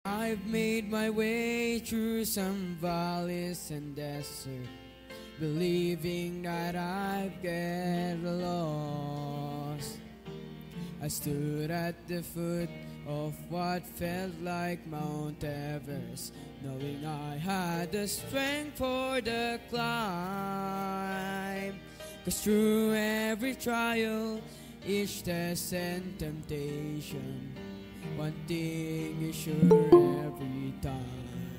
I've made my way through some valleys and desert, believing that I'd get lost. I stood at the foot of what felt like Mount Everest, knowing I had the strength for the climb. 'Cause through every trial, each test and temptation, one thing is sure every time.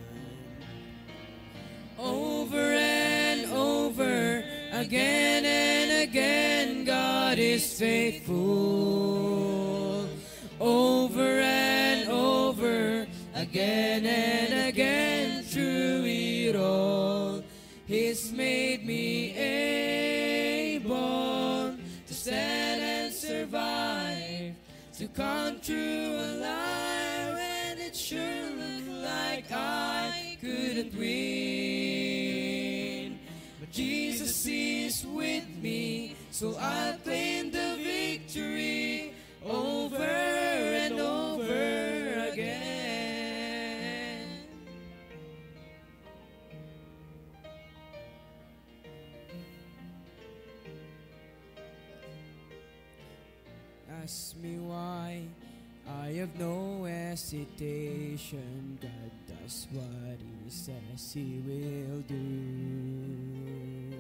Over and over, again and again, God is faithful. Over and over, again and again, through it all, He's made me able to stand and survive, to come through alive when it sure looked like I couldn't win. But Jesus is with me, so I'll claim the victory over and over again. Ask me why, I have no hesitation. God does what He says He will do.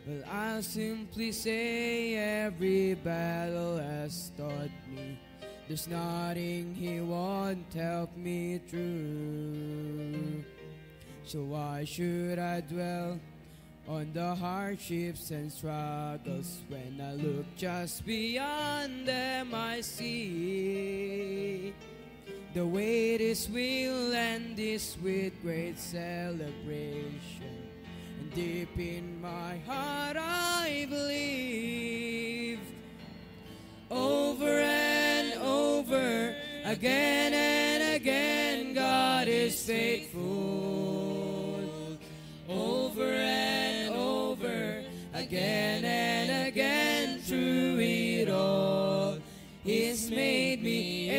Well, I'll simply say every battle has taught me there's nothing He won't help me through. So why should I dwell on the hardships and struggles when I look just beyond them? I see the way this will end is with great celebration, and deep in my heart I believe. Over and over, again and again, God is faithful. Over and over, again and again, through it all, He's made me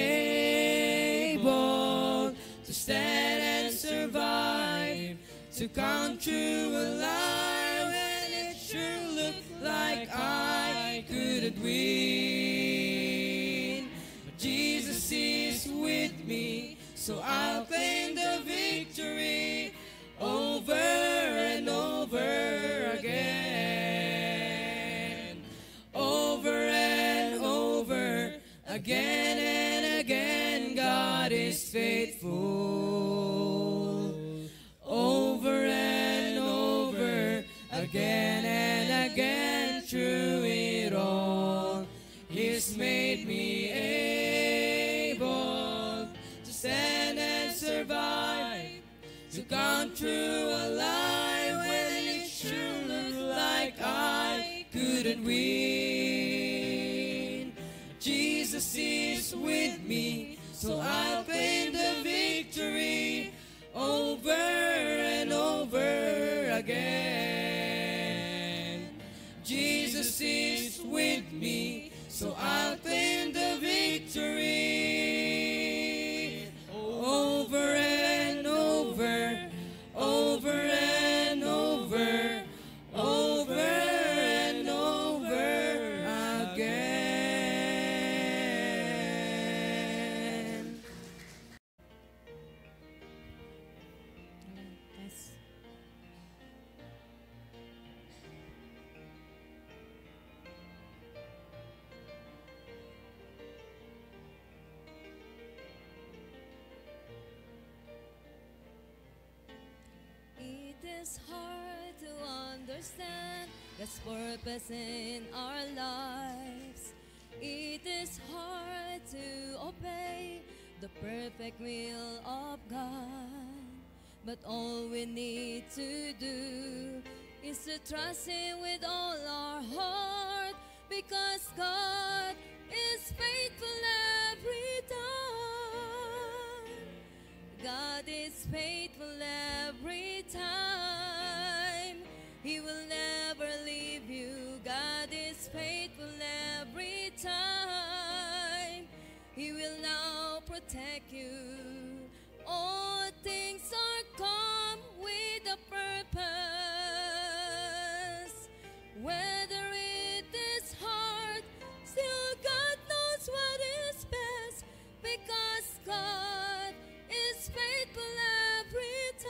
able to stand and survive, to come through alive when it sure looked like I couldn't win. But Jesus is with me, so I'll claim the victory over and over again. Over and over, again and again, God is faithful. Over and over, again and again, through it all, He's made me able to stand and survive, to come through alive when it sure looked like I couldn't win. Jesus is with me, so I'll claim the victory over and over again. Jesus is with me, so I'll claim the victory over and over, over and over, over and over again. Yes. It is hard to understand God's purpose in our lives. It is hard to obey the perfect will of God. But all we need to do is to trust Him with all our heart, because God is faithful every time. God is faithful every time. He will never leave you. God is faithful every time. He will now protect you All things are come with a purpose. Whether it is hard, still God knows what is best, because God is faithful every time.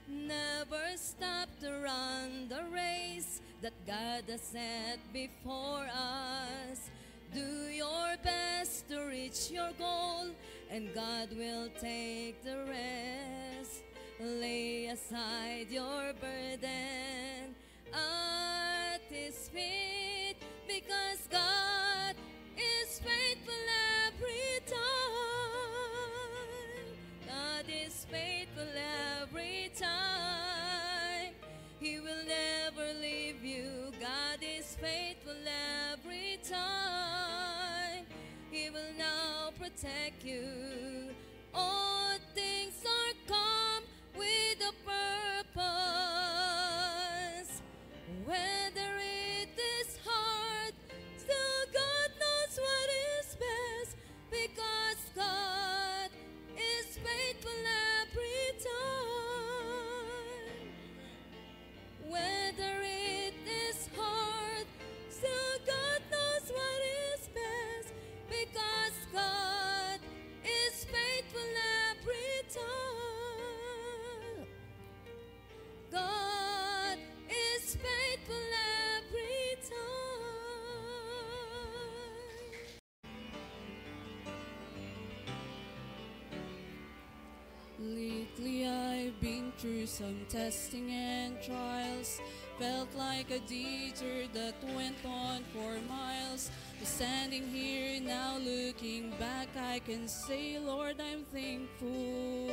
Never stop to run the race that God has set before us. Do your best to reach your goal, and God will take the rest. Lay aside your burden at His feet, because God is faithful every time. God is faithful every time. He will never leave you. God is faithful every time. He will now protect you. All things are come with a purpose. Whether it is hard, still God knows what is best, because God is faithful every time. Whether it is hard, still God knows what is best, because God is faithful every time. God is faithful every time. Lately I've been through some testing and trials. Felt like a detour that went on for miles. But standing here now looking back, I can say, Lord, I'm thankful.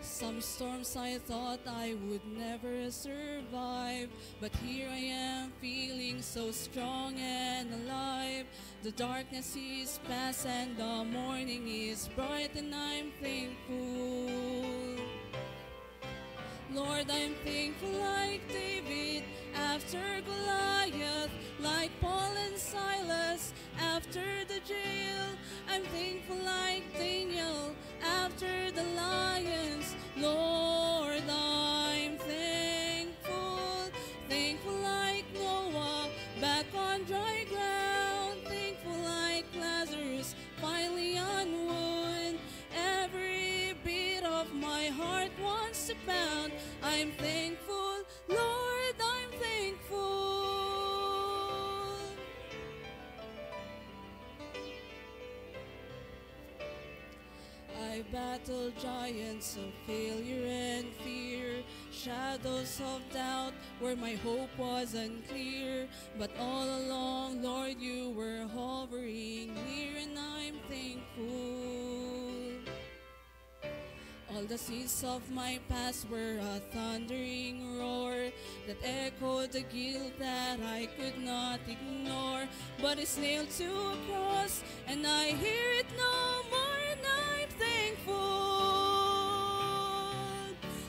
Some storms I thought I would never survive, but here I am feeling so strong and alive. The darkness is past and the morning is bright, and I'm thankful. Lord, I'm thankful like David after Goliath, like Paul and Silas after the jail. I'm thankful like Daniel after the lions. Lord, I'm thankful. Thankful like Noah back on dry ground. Thankful like Lazarus finally on wood. Every beat of my heart wants to pound. I'm thankful, Lord, I'm thankful. I battled giants of failure and fear, shadows of doubt where my hope was unclear. But all along, Lord, you were hovering near, and I'm thankful. All the sins of my past were a thundering roar that echoed the guilt that I could not ignore. But it's nailed to a cross, and I hear it no more, and I'm thankful.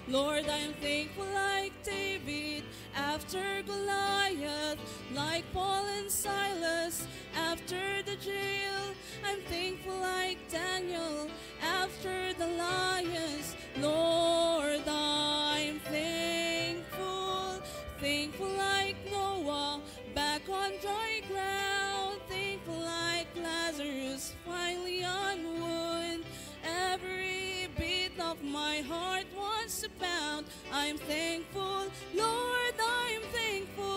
Lord, I'm thankful like David after Goliath, like Paul and Silas after the jail. I'm thankful like Daniel after the lions. Lord, I'm thankful. Thankful like Noah back on dry ground. Thankful like Lazarus finally on wood. Every beat of my heart wants to pound. I'm thankful, Lord, I'm thankful.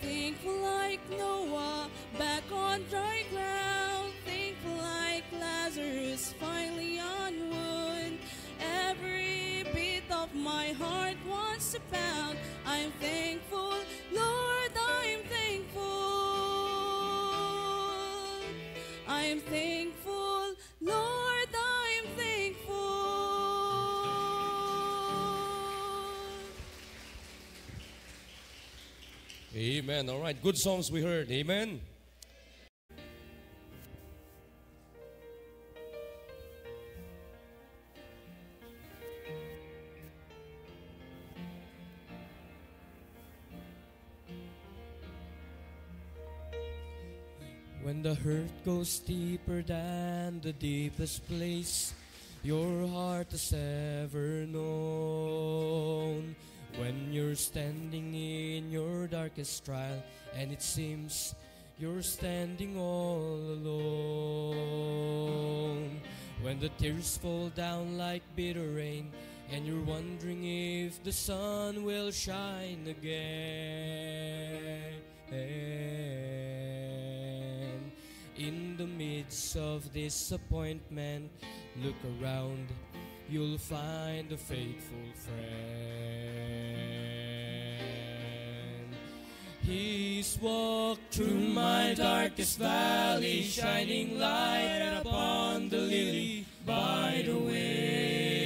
Thankful like Noah back on dry ground. Thankful like Lazarus finally on wood. Every beat of my heart wants to pound. I'm thankful, Lord, I'm thankful. I'm thankful, Lord, I'm thankful. Amen. All right. Good songs we heard. Amen. When the hurt goes deeper than the deepest place your heart has ever known. When you're standing in your darkest trial and it seems you're standing all alone. When the tears fall down like bitter rain and you're wondering if the sun will shine again. In the midst of disappointment, look around, you'll find a faithful friend. He's walked through my darkest valley, shining light upon the lily by the way.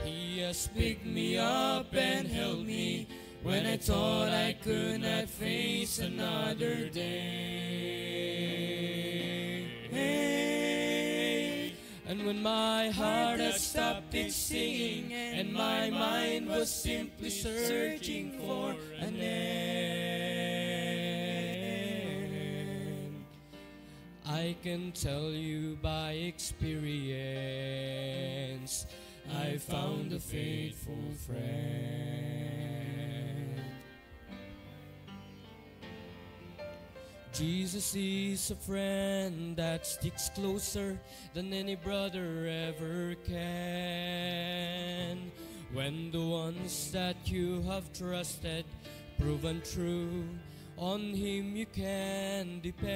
He has picked me up and held me when I thought I could not face another day. And when my heart had stopped its singing and my mind was simply searching for an end, I can tell you by experience, I found a faithful friend. Jesus is a friend that sticks closer than any brother ever can. When the ones that you have trusted proven true, on Him you can depend.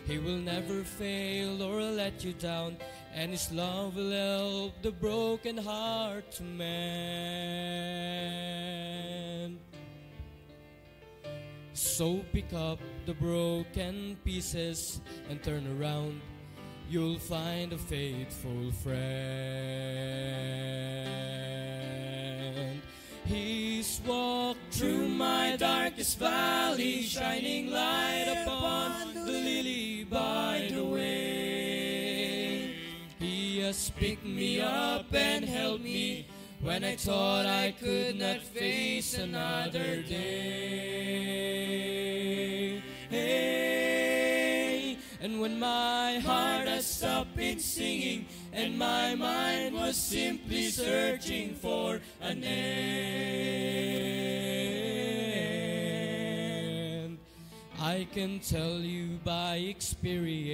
He will never fail or let you down, and His love will help the broken heart to mend. So pick up the broken pieces and turn around, you'll find a faithful friend. He's walked through my darkest valley, shining light upon the lily by the way. He has picked me up and held me when I thought I could not face another day. And when my heart has stopped its singing and my mind was simply searching for an end, I can tell you by experience,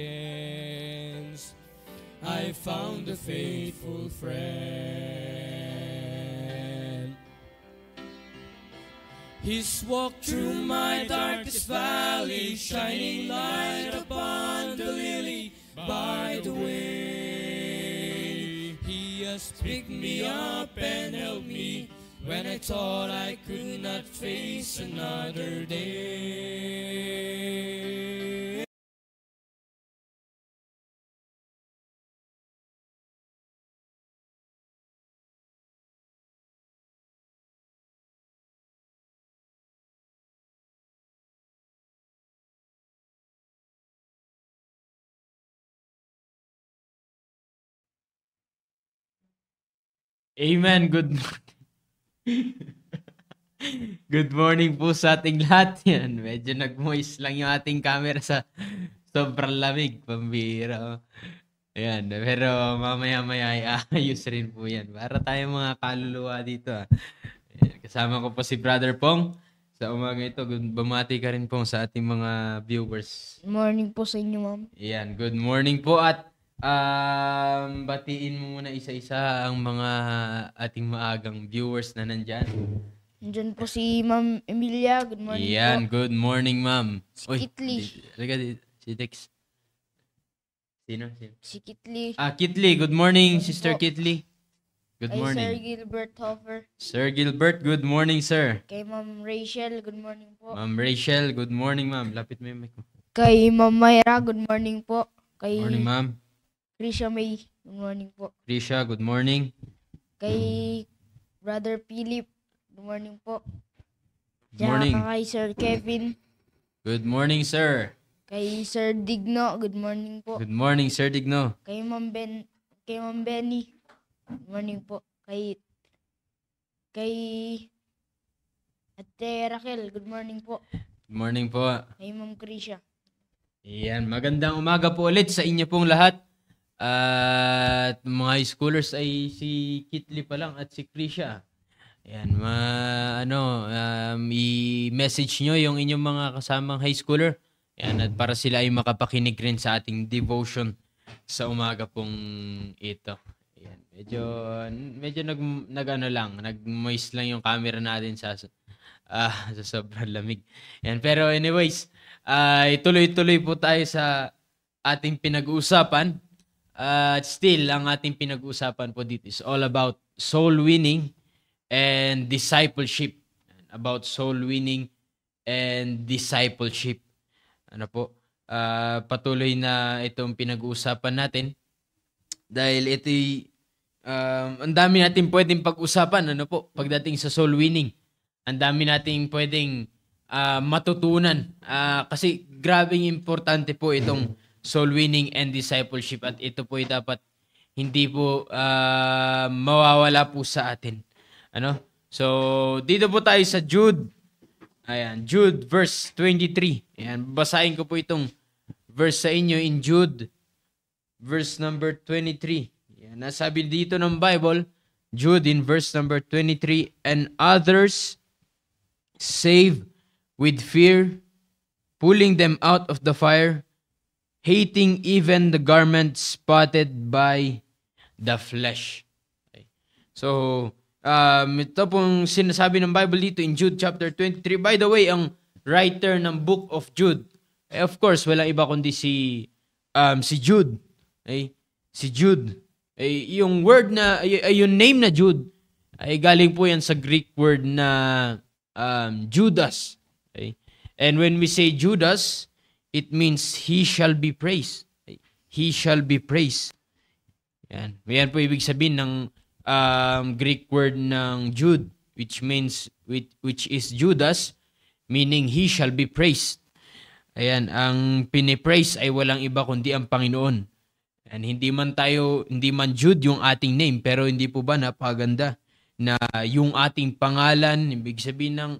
I found a faithful friend. He's walked through my darkest valley, shining light upon the lily by the way. He has picked me up and held me when I thought I could not face another day. Amen. Good morning po sa ating lahat. Yan, medyo nag-moist lang yung ating camera sa sobrang lamig. Pambira. Ayan, pero mamaya-maya ayos rin po yan. Para tayo mga kaluluwa dito. Ayan, kasama ko po si Brother Pong. Sa umaga ito, bumati ka rin po sa ating mga viewers. Morning po sa inyo, ma'am. Ayan, good morning po at batiin mo muna isa-isa ang mga ating maagang viewers na nandyan. Nandyan po si Ma'am Emilia. Good morning Ayan, po. good morning, ma'am. Si Kitli. Si Tex. Sino? Si Kitli. Kitli, good morning, Good Sister po. Kitli. Good Kay Sir morning. Gilbert Hofer. Sir Gilbert, good morning, sir. Kay Ma'am Rachel. Good morning po. Ma'am Rachel, good morning, ma'am. Lapit mo yung mic mo. Kay Ma'am Mayra. Good morning po. Kay Morning, ma'am. Krisha May. Good morning po. Krisha, good morning. Kay Brother Philip. Good morning po. Good morning. Tsaka kay Sir Kevin. Good morning, sir. Kay Sir Digno. Good morning po. Good morning, Sir Digno. Kay Ma'am Benny. Good morning po. Kay Ate Raquel, good morning po. Good morning po. Kay Ma'am Krisha. Ayan, magandang umaga po ulit sa inyo pong lahat. At mga high schoolers ay si Kitli pa lang at si Krisha. Ayan, i-message nyo yung inyong mga kasamang high schooler. Ayan, at para sila ay makapakinig rin sa ating devotion sa umaga pong ito. Ayan, medyo nag-moist lang yung camera natin sa sobrang lamig. Ayan, pero anyways, tuloy-tuloy po tayo sa ating pinag-uusapan. Still, ang ating pinag-uusapan po dito is all about soul winning and discipleship. About soul winning and discipleship. Patuloy na itong pinag-uusapan natin. Dahil ito'y ang dami natin pwedeng pag-usapan pagdating sa soul winning. Ang dami nating pwedeng matutunan. Kasi grabing importante po itong soul winning and discipleship. At ito po ay dapat hindi po mawawala po sa atin. So, dito po tayo sa Jude. Ayan, Jude verse 23. Ayan, basahin ko po itong verse sa inyo in Jude verse number 23. Ayan, nasabi dito ng Bible, Jude in verse number 23, and others save with fear, pulling them out of the fire, hating even the garment spotted by the flesh. Okay. So, ito pong sinasabi ng Bible dito in Jude chapter 23. By the way, ang writer ng book of Jude, of course, walang iba kundi si Jude. Okay? Si Jude. Yung word na, yung name na Jude, ay galing po yan sa Greek word na Judas. Okay? And when we say Judas, it means he shall be praised. Okay? He shall be praised. Yan. Yan po ibig sabihin ng Greek word ng Jude, which is Judas, meaning he shall be praised. Ayan, ang pinipraise ay walang iba kundi ang Panginoon. And hindi man Jude yung ating name, pero hindi po ba napaganda na yung ating pangalan, ibig sabihin ng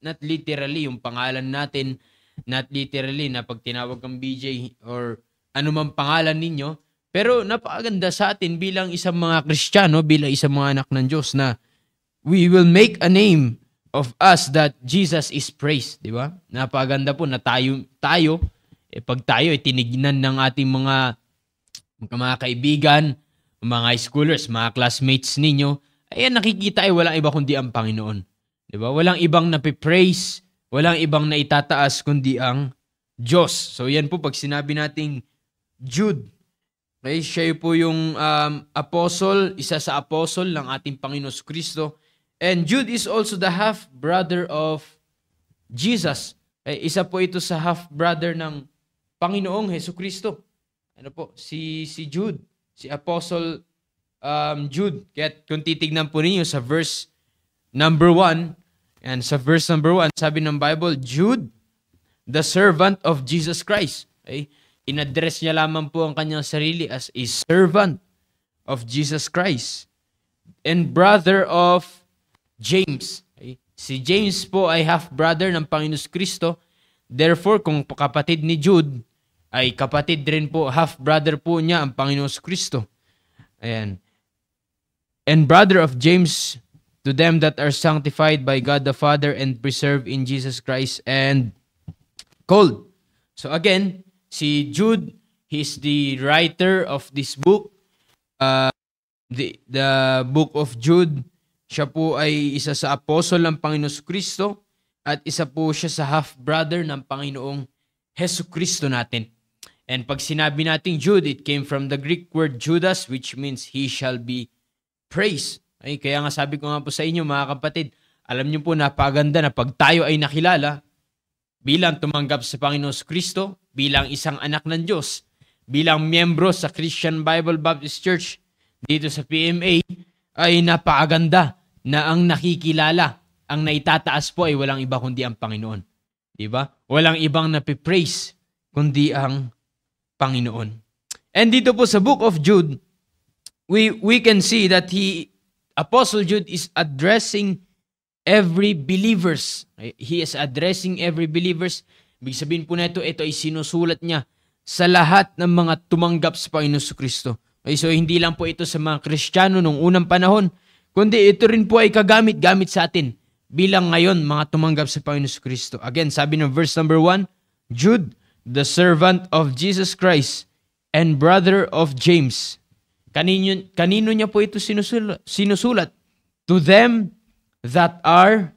not literally yung pangalan natin, not literally na pag tinawag kang BJ or anumang pangalan ninyo, pero napakaganda sa atin bilang isang mga Kristiyano, bilang isang mga anak ng Diyos na we will make a name of us that Jesus is praised, di ba? Napakaganda po na tayo pag tayo ay tinignan ng ating mga kaibigan, mga high schoolers, mga classmates ninyo, ay nakikita ay walang iba kundi ang Panginoon. Di ba? Walang ibang napipraise, walang ibang naitataas kundi ang Diyos. So yan po pag sinabi nating Jude, okay, siya po yung apostle, isa sa apostle ng ating Panginoon Kristo. And Jude is also the half-brother of Jesus. Okay, isa po ito sa half-brother ng Panginoong Hesukristo. Si Jude, si Apostle Jude. Kaya kung titignan po ninyo sa verse number 1, and sa verse number 1, sabi ng Bible, Jude, the servant of Jesus Christ. Okay? In-address niya lamang po ang kanyang sarili as a servant of Jesus Christ and brother of James. Okay? Si James po ay half-brother ng Panginoon Kristo. Therefore, kung kapatid ni Jude, ay kapatid rin po, half-brother po niya ang Panginoon Kristo. Ayan. And brother of James, to them that are sanctified by God the Father and preserved in Jesus Christ and called. So again, si Jude, he's the writer of this book. The book of Jude, siya po ay isa sa apostle ng Panginoon Kristo at isa po siya sa half-brother ng Panginoong Hesukristo natin. And pag sinabi nating Jude, it came from the Greek word Judas, which means he shall be praised. Ay, kaya nga sabi ko nga po sa inyo mga kapatid, alam niyo po napaganda na pag tayo ay nakilala bilang tumanggap sa Panginoon Kristo, bilang isang anak ng Diyos, bilang miyembro sa Christian Bible Baptist Church dito sa PMA, ay napakaganda na ang nakikilala, ang naitataas po ay walang iba kundi ang Panginoon. Diba? Walang ibang napipraise kundi ang Panginoon. And dito po sa book of Jude, we can see that Apostle Jude is addressing every believers. He is addressing every believers. Ibig sabihin po na ito ay sinusulat niya sa lahat ng mga tumanggap sa Panginoon Kristo. Okay, so hindi lang po ito sa mga Kristiyano nung unang panahon, kundi ito rin po ay gamit sa atin bilang ngayon mga tumanggap sa Panginoon Kristo. Again, sabi ng verse number 1, Jude, the servant of Jesus Christ and brother of James. Kanino niya po ito sinusulat? To them that are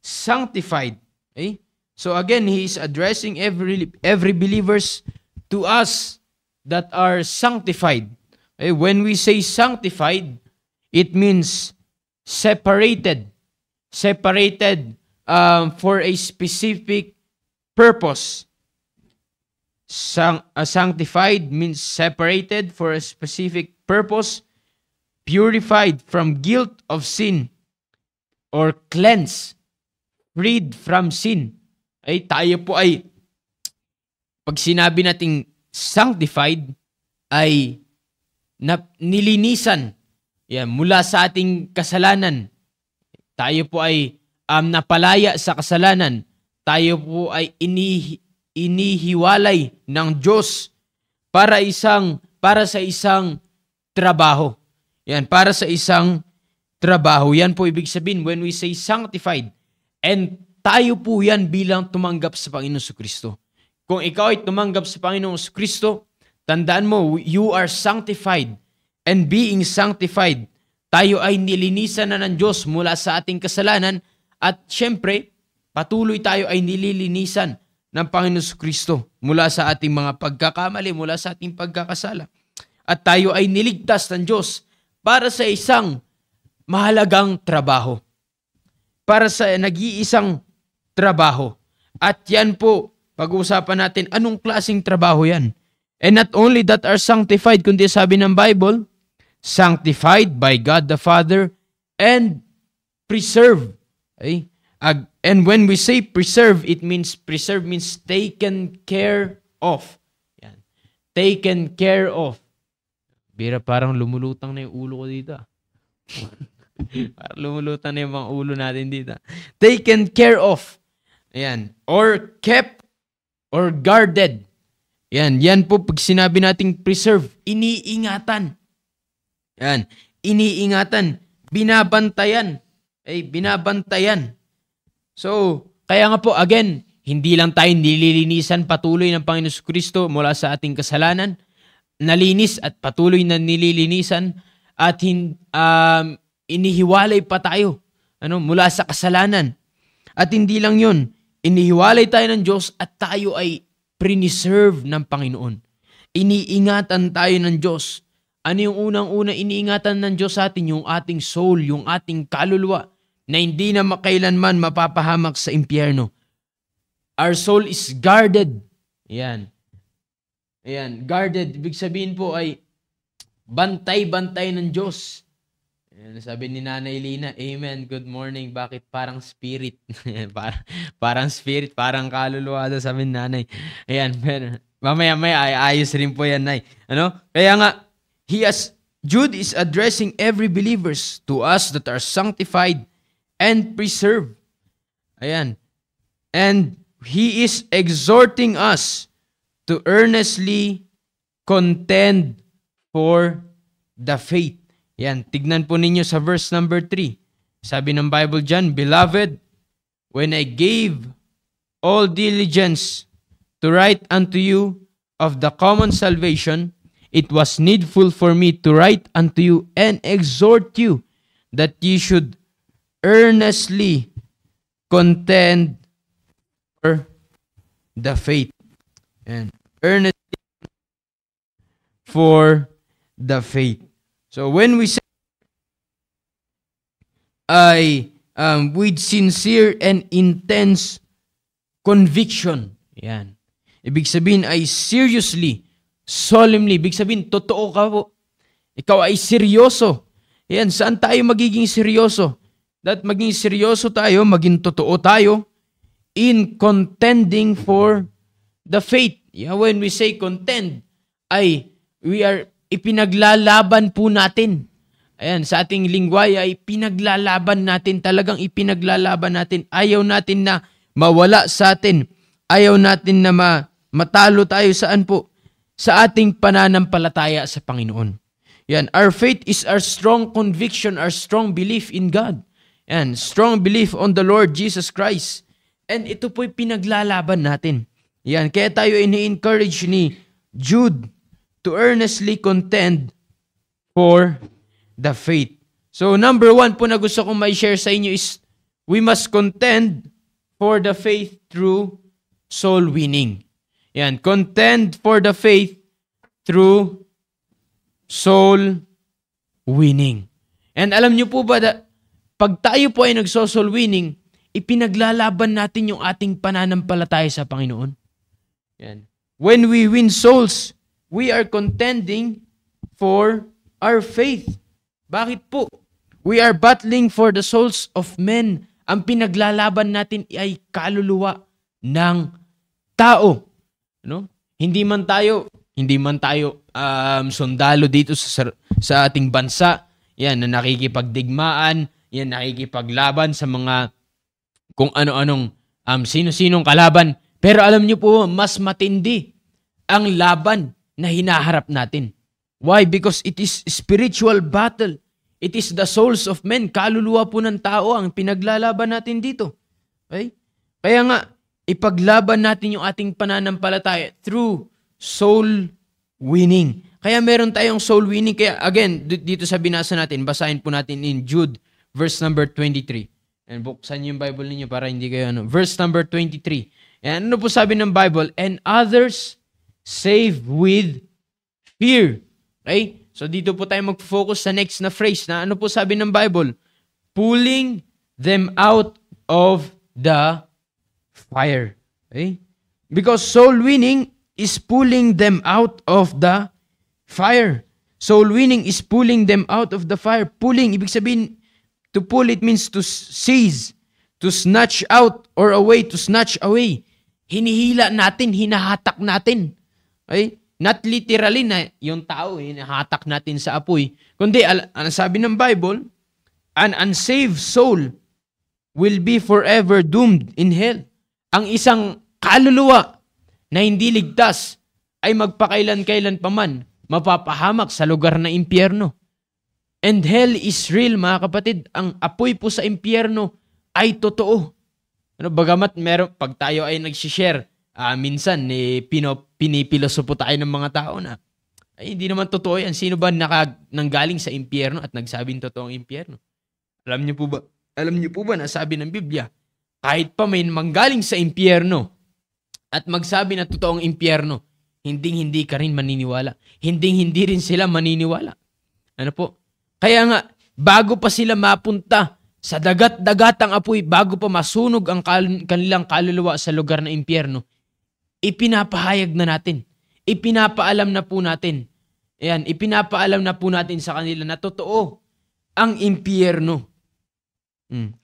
sanctified. Okay? So again, he is addressing every believers to us that are sanctified. Okay? When we say sanctified, it means separated. Separated for a specific purpose. Sanctified means separated for a specific purpose, purified from guilt of sin, or cleansed, freed from sin. Ay, tayo po ay, pag sinabi nating sanctified, ay nilinisan mula sa ating kasalanan. Tayo po ay napalaya sa kasalanan. Tayo po ay inihiwalay ng Diyos para sa isang trabaho. Yan, para sa isang trabaho. Yan po ibig sabihin when we say sanctified. And tayo po yan bilang tumanggap sa Panginoon Kristo. Kung ikaw ay tumanggap sa Panginoon Kristo, tandaan mo, you are sanctified. And being sanctified, tayo ay nilinisan na ng Diyos mula sa ating kasalanan. At syempre, patuloy tayo ay nililinisan ng Panginoon Kristo mula sa ating mga pagkakamali, mula sa ating pagkakasala. At tayo ay niligtas ng Diyos para sa isang mahalagang trabaho. Para sa nag-iisang trabaho. At yan po, pag-uusapan natin, anong klaseng trabaho yan? And not only that are sanctified, kundi sabi ng Bible, sanctified by God the Father and preserved. Okay? And when we say preserve, it means taken care of. Yan. Taken care of. Bira, parang lumulutang na yung ulo ko dito. Parang lumulutang na yung mga ulo natin dito. Taken care of. Ayan. Or kept or guarded. Yan po pag sinabi nating preserve, iniingatan. Yan. Iniingatan. Binabantayan. Binabantayan. So, kaya nga po, again, hindi lang tayo nililinisan patuloy ng Panginoon Kristo mula sa ating kasalanan, nalinis at patuloy na nililinisan at inihiwalay pa tayo mula sa kasalanan. At hindi lang yun, inihiwalay tayo ng Diyos at tayo ay preserve ng Panginoon. Iniingatan tayo ng Diyos. Ano yung unang-una iniingatan ng Diyos sa atin? Yung ating soul, yung ating kaluluwa na hindi na makailanman mapapahamak sa impyerno. Our soul is guarded. Ayan, guarded. Ibig sabihin po ay bantay-bantay ng Diyos. Ayan, sabi ni Nanay Lina, Amen, good morning. Bakit parang spirit? parang spirit, parang kaluluwa daw, sabi ni Nanay. Ayan, pero mamaya ayos rin po yan, Nay. Kaya nga, Jude is addressing every believers to us that are sanctified and preserved. Ayan. And he is exhorting us to earnestly contend for the faith. Yan, tignan po ninyo sa verse number 3. Sabi ng Bible dyan, Beloved, when I gave all diligence to write unto you of the common salvation, it was needful for me to write unto you and exhort you that ye should earnestly contend for the faith. And earnestly for the faith. So when we say with sincere and intense conviction, yan. Ibig sabihin ay seriously, solemnly, ibig sabihin totoo ka po. Ikaw ay seryoso. Yan, saan tayo magiging seryoso? That maging seryoso tayo, maging totoo tayo in contending for the faith. Yeah, when we say contend, ay we are ipinaglalaban po natin. Ayan, sa ating lingwaya ay pinaglalaban natin, talagang ipinaglalaban natin. Ayaw natin na mawala sa atin. Ayaw natin na matalo tayo saan po? Sa ating pananampalataya sa Panginoon. Yan, our faith is our strong conviction, our strong belief in God. Yan, strong belief on the Lord Jesus Christ. And ito po'y pinaglalaban natin. Yan, kaya tayo ini-encourage ni Jude to earnestly contend for the faith. So number 1 po na gusto kong may share sa inyo is we must contend for the faith through soul winning. Yan, contend for the faith through soul winning. And alam niyo po ba, pag tayo po ay nagso-soul winning, ipinaglalaban natin yung ating pananampalataya sa Panginoon. Yan. When we win souls, we are contending for our faith. Bakit po? We are battling for the souls of men. Ang pinaglalaban natin ay kaluluwa ng tao. No? Hindi man tayo sundalo dito sa ating bansa. Yan, na nakikipagdigmaan, yan, nakikipaglaban sa mga kung ano-anong sino-sinong kalaban. Pero alam niyo po, mas matindi ang laban na hinaharap natin. Why? Because it is spiritual battle. It is the souls of men. Kaluluwa po ng tao ang pinaglalaban natin dito. Okay? Kaya nga, ipaglaban natin yung ating pananampalataya through soul winning. Kaya meron tayong soul winning. Kaya again, dito sa binasa natin, basahin po natin in Jude, verse number 23. And buksan yung Bible ninyo para hindi kayo Verse number 23. And ano po sabi ng Bible? And others save with fear. Okay? So dito po tayo mag-focus sa next na phrase na ano po sabi ng Bible? Pulling them out of the fire. Okay? Because soul winning is pulling them out of the fire. Soul winning is pulling them out of the fire. Pulling, ibig sabihin, to pull it means to seize, to snatch out or away, to snatch away. Hinihila natin, hinahatak natin. Okay? Not literally na yung tao, hinahatak natin sa apoy. Kundi, ang sabi ng Bible, an unsaved soul will be forever doomed in hell. Ang isang kaluluwa na hindi ligtas ay magpakailan-kailan pa man mapapahamak sa lugar na impyerno. And hell is real, mga kapatid. Ang apoy po sa impyerno ay totoo. Bagamat pag tayo ay nagsishare, minsan pinipilosopo tayo ng mga tao na ay hindi naman totoo yan. Sino ba nanggaling sa impyerno at nagsabing totoong impyerno? Alam niyo po ba na sabi ng Biblia, kahit pa may manggaling sa impyerno at magsabi na totoong impyerno, hindi ka rin maniniwala. Hindi rin sila maniniwala. Ano po? Kaya nga, bago pa sila mapunta sa dagat-dagatang apoy, bago pa masunog ang kanilang kaluluwa sa lugar na impyerno, ipinapahayag na natin. Ipinapaalam na po natin. Ayan, ipinapaalam na po natin sa kanila na totoo ang impyerno.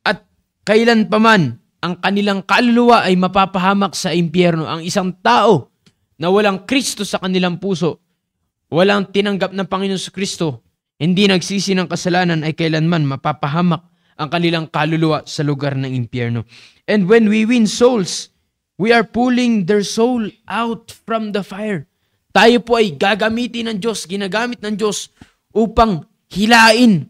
At kailan pa man ang kanilang kaluluwa ay mapapahamak sa impyerno, ang isang tao na walang Kristo sa kanilang puso, walang tinanggap ng Panginoon sa Kristo, hindi nagsisi ng kasalanan ay kailanman mapapahamak ang kanilang kaluluwa sa lugar ng impyerno. And when we win souls, we are pulling their soul out from the fire. Tayo po ay gagamitin ng Diyos, ginagamit ng Diyos upang hilain.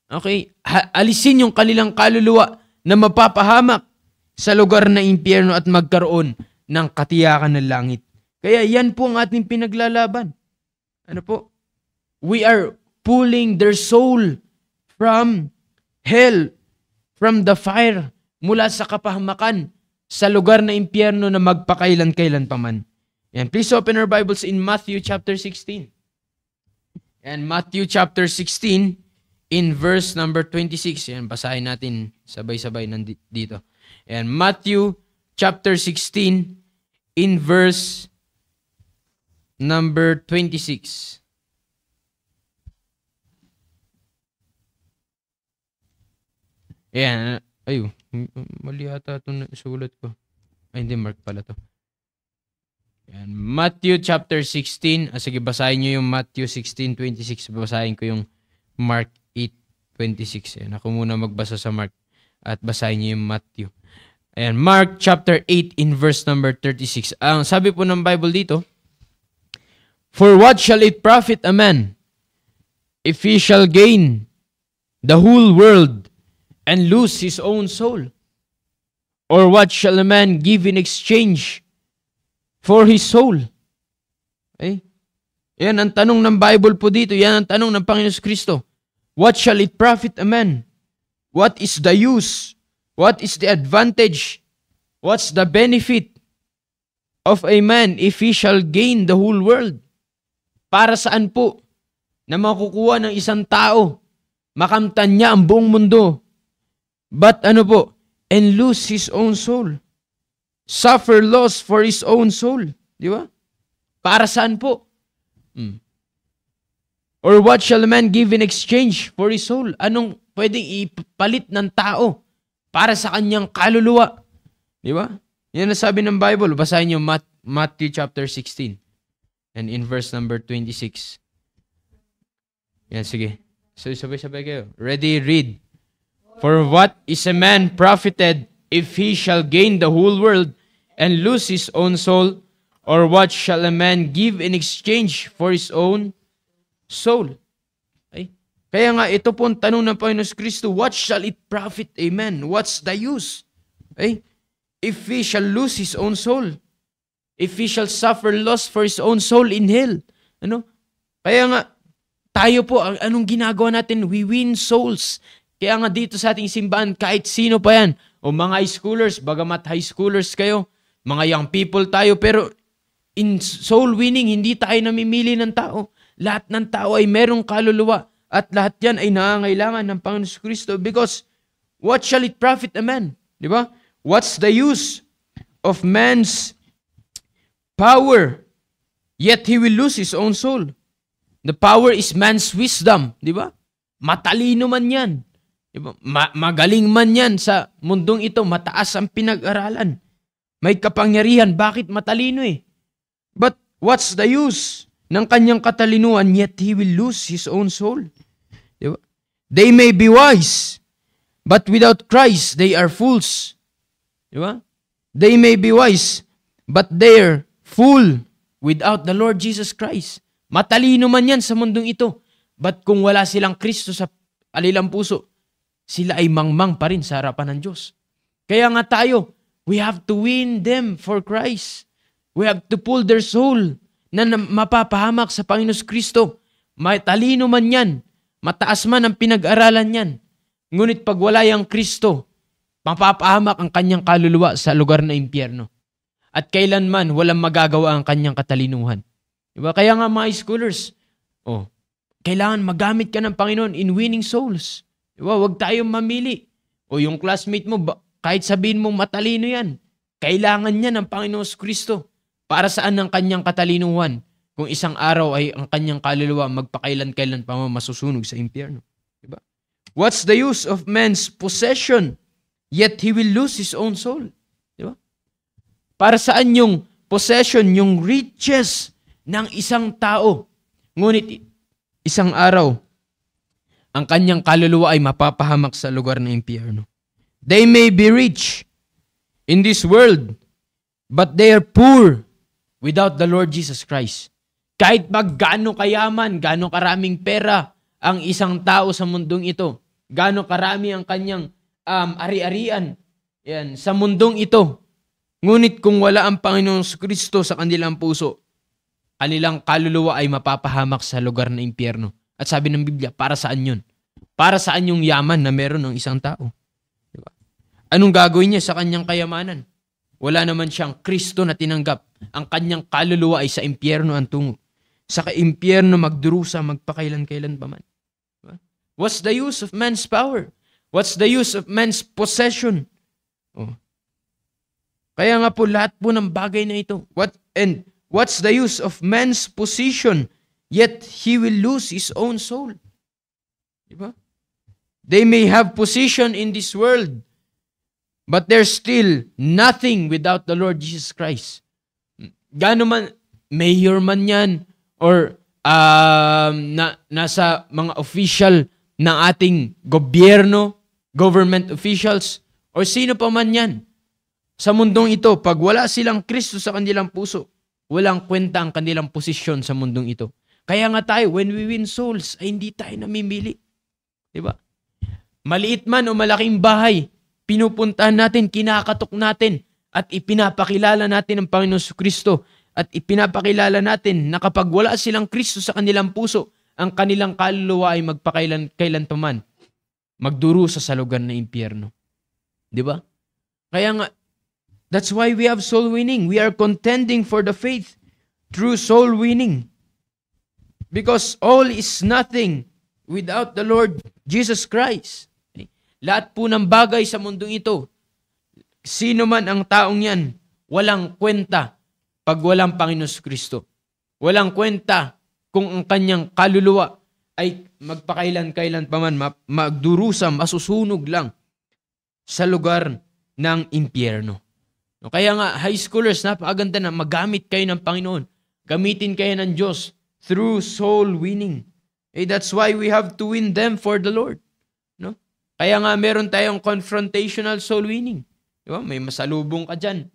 Okay? Alisin yung kanilang kaluluwa na mapapahamak sa lugar ng impyerno at magkaroon ng katiyakan ng langit. Kaya yan po ang ating pinaglalaban. Ano po? We are pulling their soul from hell, from the fire, mula sa kapahamakan, sa lugar na impyerno na magpakailan-kailan pa man. And please open our Bibles in Matthew chapter 16. And Matthew chapter 16 in verse number 26. Yan, basahin natin sabay-sabay dito. And Matthew chapter 16 in verse number 26. Ayan. Ay, mali ata itong sulat ko. Ay, hindi, mark pala to. Ayan. Matthew chapter 16. Sige, basahin nyo yung Matthew 16:26. Basahin ko yung Mark 8. 26. Ayan, ako muna magbasa sa Mark at basahin niyo yung Matthew. Ayan, Mark chapter 8 in verse number 36. Ang sabi po ng Bible dito, "For what shall it profit a man if he shall gain the whole world and lose his own soul? Or what shall a man give in exchange for his soul?" Okay? Yan ang tanong ng Bible po dito. Yan ang tanong ng Panginoon Kristo. What shall it profit a man? What is the use? What is the advantage? What's the benefit of a man if he shall gain the whole world? Para saan po na makukuha ng isang tao, makamtan niya ang buong mundo, but and lose his own soul? Suffer loss for his own soul. Di ba? Para saan po? Or what shall a man give in exchange for his soul? Anong pwedeng ipalit ng tao para sa kanyang kaluluwa? Di ba? Yan ang sabi ng Bible. Basahin niyo Matthew chapter 16 and in verse number 26. Yan, sige. So, sabay-sabay kayo. Ready, read. "For what is a man profited if he shall gain the whole world and lose his own soul? Or what shall a man give in exchange for his own soul?" Okay? Kaya nga, ito po ang tanong ng Panginoon Kristo, what shall it profit a man? What's the use? Okay? If he shall lose his own soul, if he shall suffer loss for his own soul in hell. Kaya nga, tayo po, anong ginagawa natin? We win souls. Kaya nga dito sa ating simbahan, kahit sino pa yan, o mga high schoolers, bagamat high schoolers kayo, mga young people tayo, pero in soul winning, hindi tayo namimili ng tao. Lahat ng tao ay merong kaluluwa at lahat yan ay nangangailangan ng Panginoon Kristo because what shall it profit a man? Di ba? What's the use of man's power yet he will lose his own soul? The power is man's wisdom. Di ba? Matalino man yan. Di ba? Magaling man yan sa mundong ito. Mataas ang pinag-aralan. May kapangyarihan. Bakit matalino eh? But what's the use ng kanyang katalinuhan yet he will lose his own soul? Diba? They may be wise, but without Christ, they are fools. Diba? They may be wise, but they're fool without the Lord Jesus Christ. Matalino man yan sa mundong ito, but kung wala silang Kristo sa alilang puso, sila ay mangmang pa rin sa harapan ng Diyos. Kaya nga tayo, we have to win them for Christ. We have to pull their soul na mapapahamak sa Panginoon Kristo. Matalino man yan, mataas man ang pinag-aralan yan. Ngunit pag wala yung Kristo, mapapahamak ang kanyang kaluluwa sa lugar na impyerno. At kailanman walang magagawa ang kanyang katalinuhan. Diba? Kaya nga mga scholars, kailangan magamit ka ng Panginoon in winning souls. Diba? Huwag tayong mamili. O yung classmate mo, kahit sabihin mo matalino yan, kailangan niya ng Panginoon Kristo. Para saan ang kanyang katalinuhan kung isang araw ay ang kanyang kaluluwa magpakailan-kailan pa masusunog sa impyerno? Diba? What's the use of man's possession yet he will lose his own soul? Diba? Para saan yung possession, yung riches ng isang tao? Ngunit isang araw, ang kanyang kaluluwa ay mapapahamak sa lugar ng impyerno. They may be rich in this world, but they are poor without the Lord Jesus Christ. Kahit gaano kayaman, gaano karaming pera ang isang tao sa mundong ito, gaano karami ang kanyang ari-arian sa mundong ito, ngunit kung wala ang Panginoong Kristo sa kanilang puso, kanilang kaluluwa ay mapapahamak sa lugar ng impyerno. At sabi ng Biblia, para saan yun? Para saan yung yaman na meron ng isang tao? Diba? Anong gagawin niya sa kanyang kayamanan? Wala naman siyang Kristo na tinanggap. Ang kanyang kaluluwa ay sa impyerno ang tungo. Sa impyerno magdurusa, magpakailan-kailan pa man. Diba? What's the use of man's power? What's the use of man's possession? Kaya nga po, lahat po ng bagay na ito. What's the use of man's position? Yet he will lose his own soul. Diba? They may have position in this world, but there's still nothing without the Lord Jesus Christ. Gano man, mayor man yan, or nasa mga official ng ating gobyerno, government officials, o sino pa man yan. Sa mundong ito, pag wala silang Kristo sa kanilang puso, walang kwenta ang kanilang posisyon sa mundong ito. Kaya nga tayo, when we win souls, ay hindi tayo namimili. Diba? Maliit man o malaking bahay, pinupuntahan natin, kinakatok natin, at ipinapakilala natin ang Panginoon Kristo. At ipinapakilala natin na kapag wala silang Kristo sa kanilang puso, ang kanilang kaluluwa ay magpakailan pa man magdurusa sa lugar na impyerno. Diba? Kaya nga, that's why we have soul winning. We are contending for the faith through soul winning. Because all is nothing without the Lord Jesus Christ. Lahat po ng bagay sa mundong ito, sino man ang taong yan, walang kwenta pag walang Panginoon Kristo. Walang kwenta kung ang kanyang kaluluwa ay magpakailan-kailan pa man magdurusa, masusunog lang sa lugar ng impyerno. Kaya nga, high schoolers, napakaganda na magamit kayo ng Panginoon. Gamitin kayo ng Diyos through soul winning. That's why we have to win them for the Lord. No? Kaya nga, meron tayong confrontational soul winning. Diba? May masalubong ka dyan.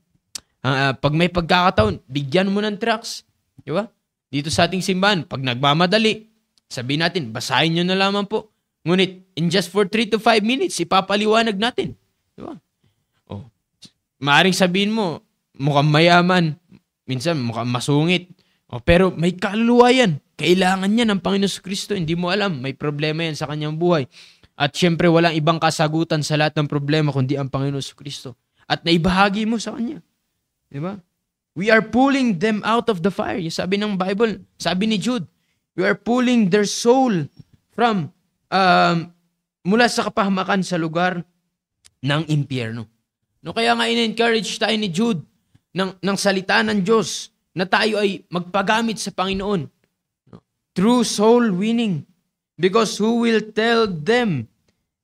Pag may pagkakataon, bigyan mo ng tracts. Diba? Dito sa ating simbahan, pag nagmamadali, sabihin natin, basahin nyo na lamang po. Ngunit, in just for 3 to 5 minutes, ipapaliwanag natin. Diba? Maaring sabihin mo, mukhang mayaman, minsan mukhang masungit. Pero may kaluluwa yan. Kailangan niya ng Panginoon Kristo. Hindi mo alam, may problema yan sa kanyang buhay. At syempre, walang ibang kasagutan sa lahat ng problema kundi ang Panginoon Kristo. At naibahagi mo sa kanya. Diba? We are pulling them out of the fire. Yung sabi ng Bible, sabi ni Jude, we are pulling their soul from, mula sa kapahamakan sa lugar ng impyerno. No, kaya nga in-encourage tayo ni Jude ng salita ng Diyos na tayo ay magpagamit sa Panginoon. No? Through soul winning. Because who will tell them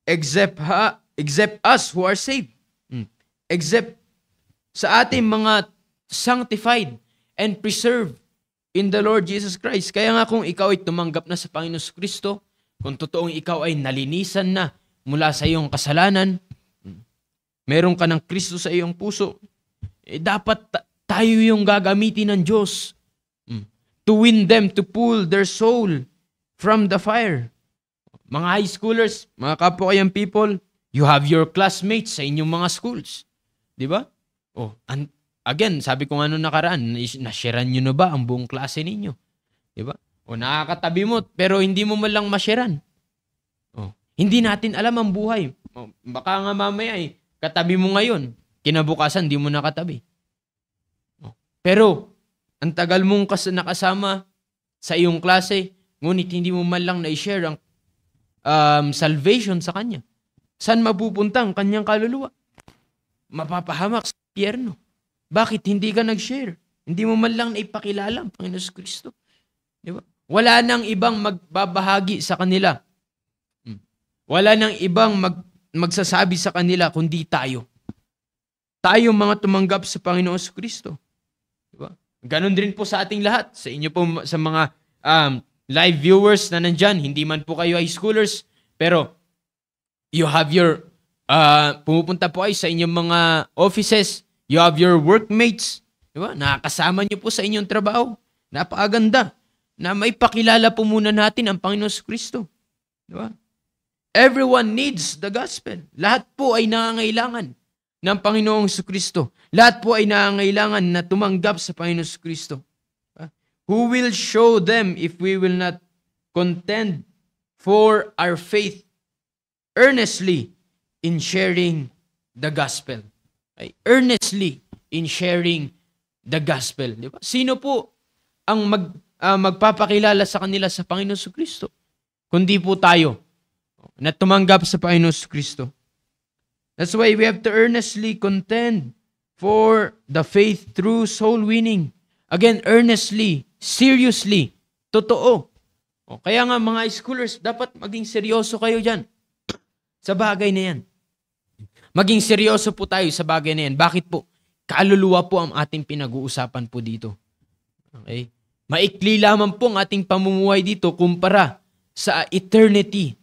except us who are saved? Except sa ating mga sanctified and preserved in the Lord Jesus Christ. Kaya nga kung ikaw ay tumanggap na sa Panginoon Kristo, kung totoong ikaw ay nalinisan na mula sa iyong kasalanan, meron ka ng Kristo sa iyong puso, dapat tayo yung gagamitin ng Diyos to win them, to pull their soul from the fire. Mga high schoolers, mga kapwa kayang people, you have your classmates sa inyong mga schools. Di ba? Again, sabi ko nga nung nakaraan, nasharean nyo na ba ang buong klase ninyo? Di ba? Nakakatabi mo, pero hindi mo man lang masharean. Hindi natin alam ang buhay. Baka nga mamaya katabi mo ngayon, kinabukasan, di mo nakatabi. Pero, ang tagal mong nakasama sa iyong klase, ngunit hindi mo man lang na-share ang salvation sa kanya. Saan mapupunta ang kanyang kaluluwa? Mapapahamak sa impyerno. Bakit hindi ka nag-share? Hindi mo man lang naipakilala ang Panginoon Kristo. Di ba? Wala nang ibang magbabahagi sa kanila. Wala nang ibang magsasabi sa kanila kundi tayo. Tayo mga tumanggap sa Panginoon Kristo. Diba? Ganon din po sa ating lahat. Sa inyo po, sa mga live viewers na nandyan, hindi man po kayo high schoolers, pero you have your, pumupunta po kayo sa inyong mga offices, you have your workmates, diba? Nakakasama nyo po sa inyong trabaho. Napakaganda na may pakilala po muna natin ang Panginoon Kristo. Diba? Everyone needs the gospel. Lahat po ay nangangailangan ng Panginoong Kristo. Lahat po ay nangangailangan na tumanggap sa Panginoong Kristo. Who will show them if we will not contend for our faith earnestly in sharing the gospel? Earnestly in sharing the gospel. Di ba? Sino po ang magpapakilala sa kanila sa Panginoong Kristo? Kundi po tayo na tumanggap sa Panginoon Kristo. That's why we have to earnestly contend for the faith through soul winning. Again, earnestly, seriously, totoo. Kaya nga mga schoolers, dapat maging seryoso kayo dyan sa bagay na yan. Maging seryoso po tayo sa bagay na yan. Bakit po? Kaluluwa po ang ating pinag-uusapan po dito. Okay? Maikli lamang po ang ating pamumuhay dito kumpara sa eternity.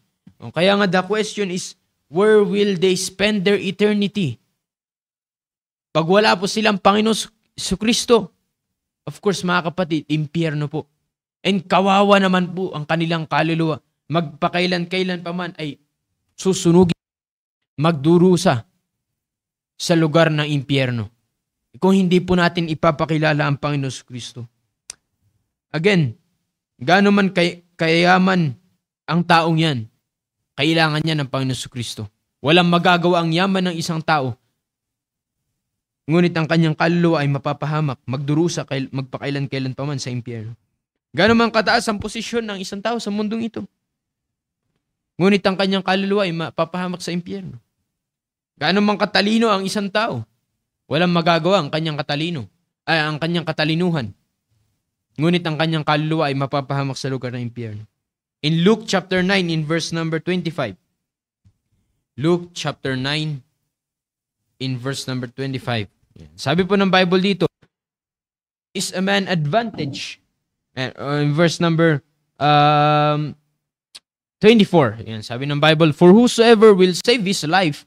Kaya nga the question is, where will they spend their eternity? Pag wala po silang Panginoon Kristo, of course mga kapatid, impyerno po. And kawawa naman po ang kanilang kaluluwa. Magpakailan-kailan pa man ay susunugin, magdurusa sa lugar ng impyerno. Kung hindi po natin ipapakilala ang Panginoon Kristo. Again, gaano man kayaman ang taong yan, kailangan niya ng Panginoon Kristo. Walang magagawa ang yaman ng isang tao. Ngunit ang kanyang kaluluwa ay mapapahamak, magdurusa, magpakailan-kailan pa man sa impyerno. Gaano man kataas ang posisyon ng isang tao sa mundong ito. Ngunit ang kanyang kaluluwa ay mapapahamak sa impyerno. Gaano man katalino ang isang tao, walang magagawa ang kanyang katalinuhan. Ngunit ang kanyang kaluluwa ay mapapahamak sa lugar ng impyerno. In Luke chapter 9 in verse number 25. Luke chapter 9 in verse number 25. Sabi po ng Bible dito, is a man advantage? In verse number 24. Yan, sabi ng Bible, for whosoever will save his life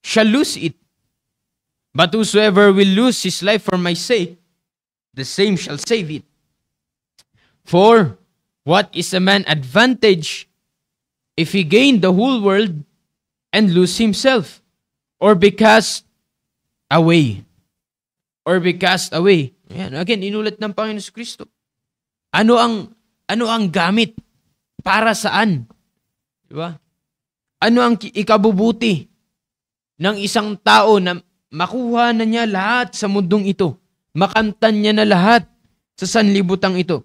shall lose it. But whosoever will lose his life for my sake, the same shall save it. For what is a man advantage if he gain the whole world and lose himself, or be cast away? Or be cast away. Ayan, again, inulat ng Panginoon Kristo. Ano ang gamit? Para saan? Diba? Ano ang ikabubuti ng isang tao na makuha na niya lahat sa mundong ito? Makamtan niya na lahat sa sanlibutang ito.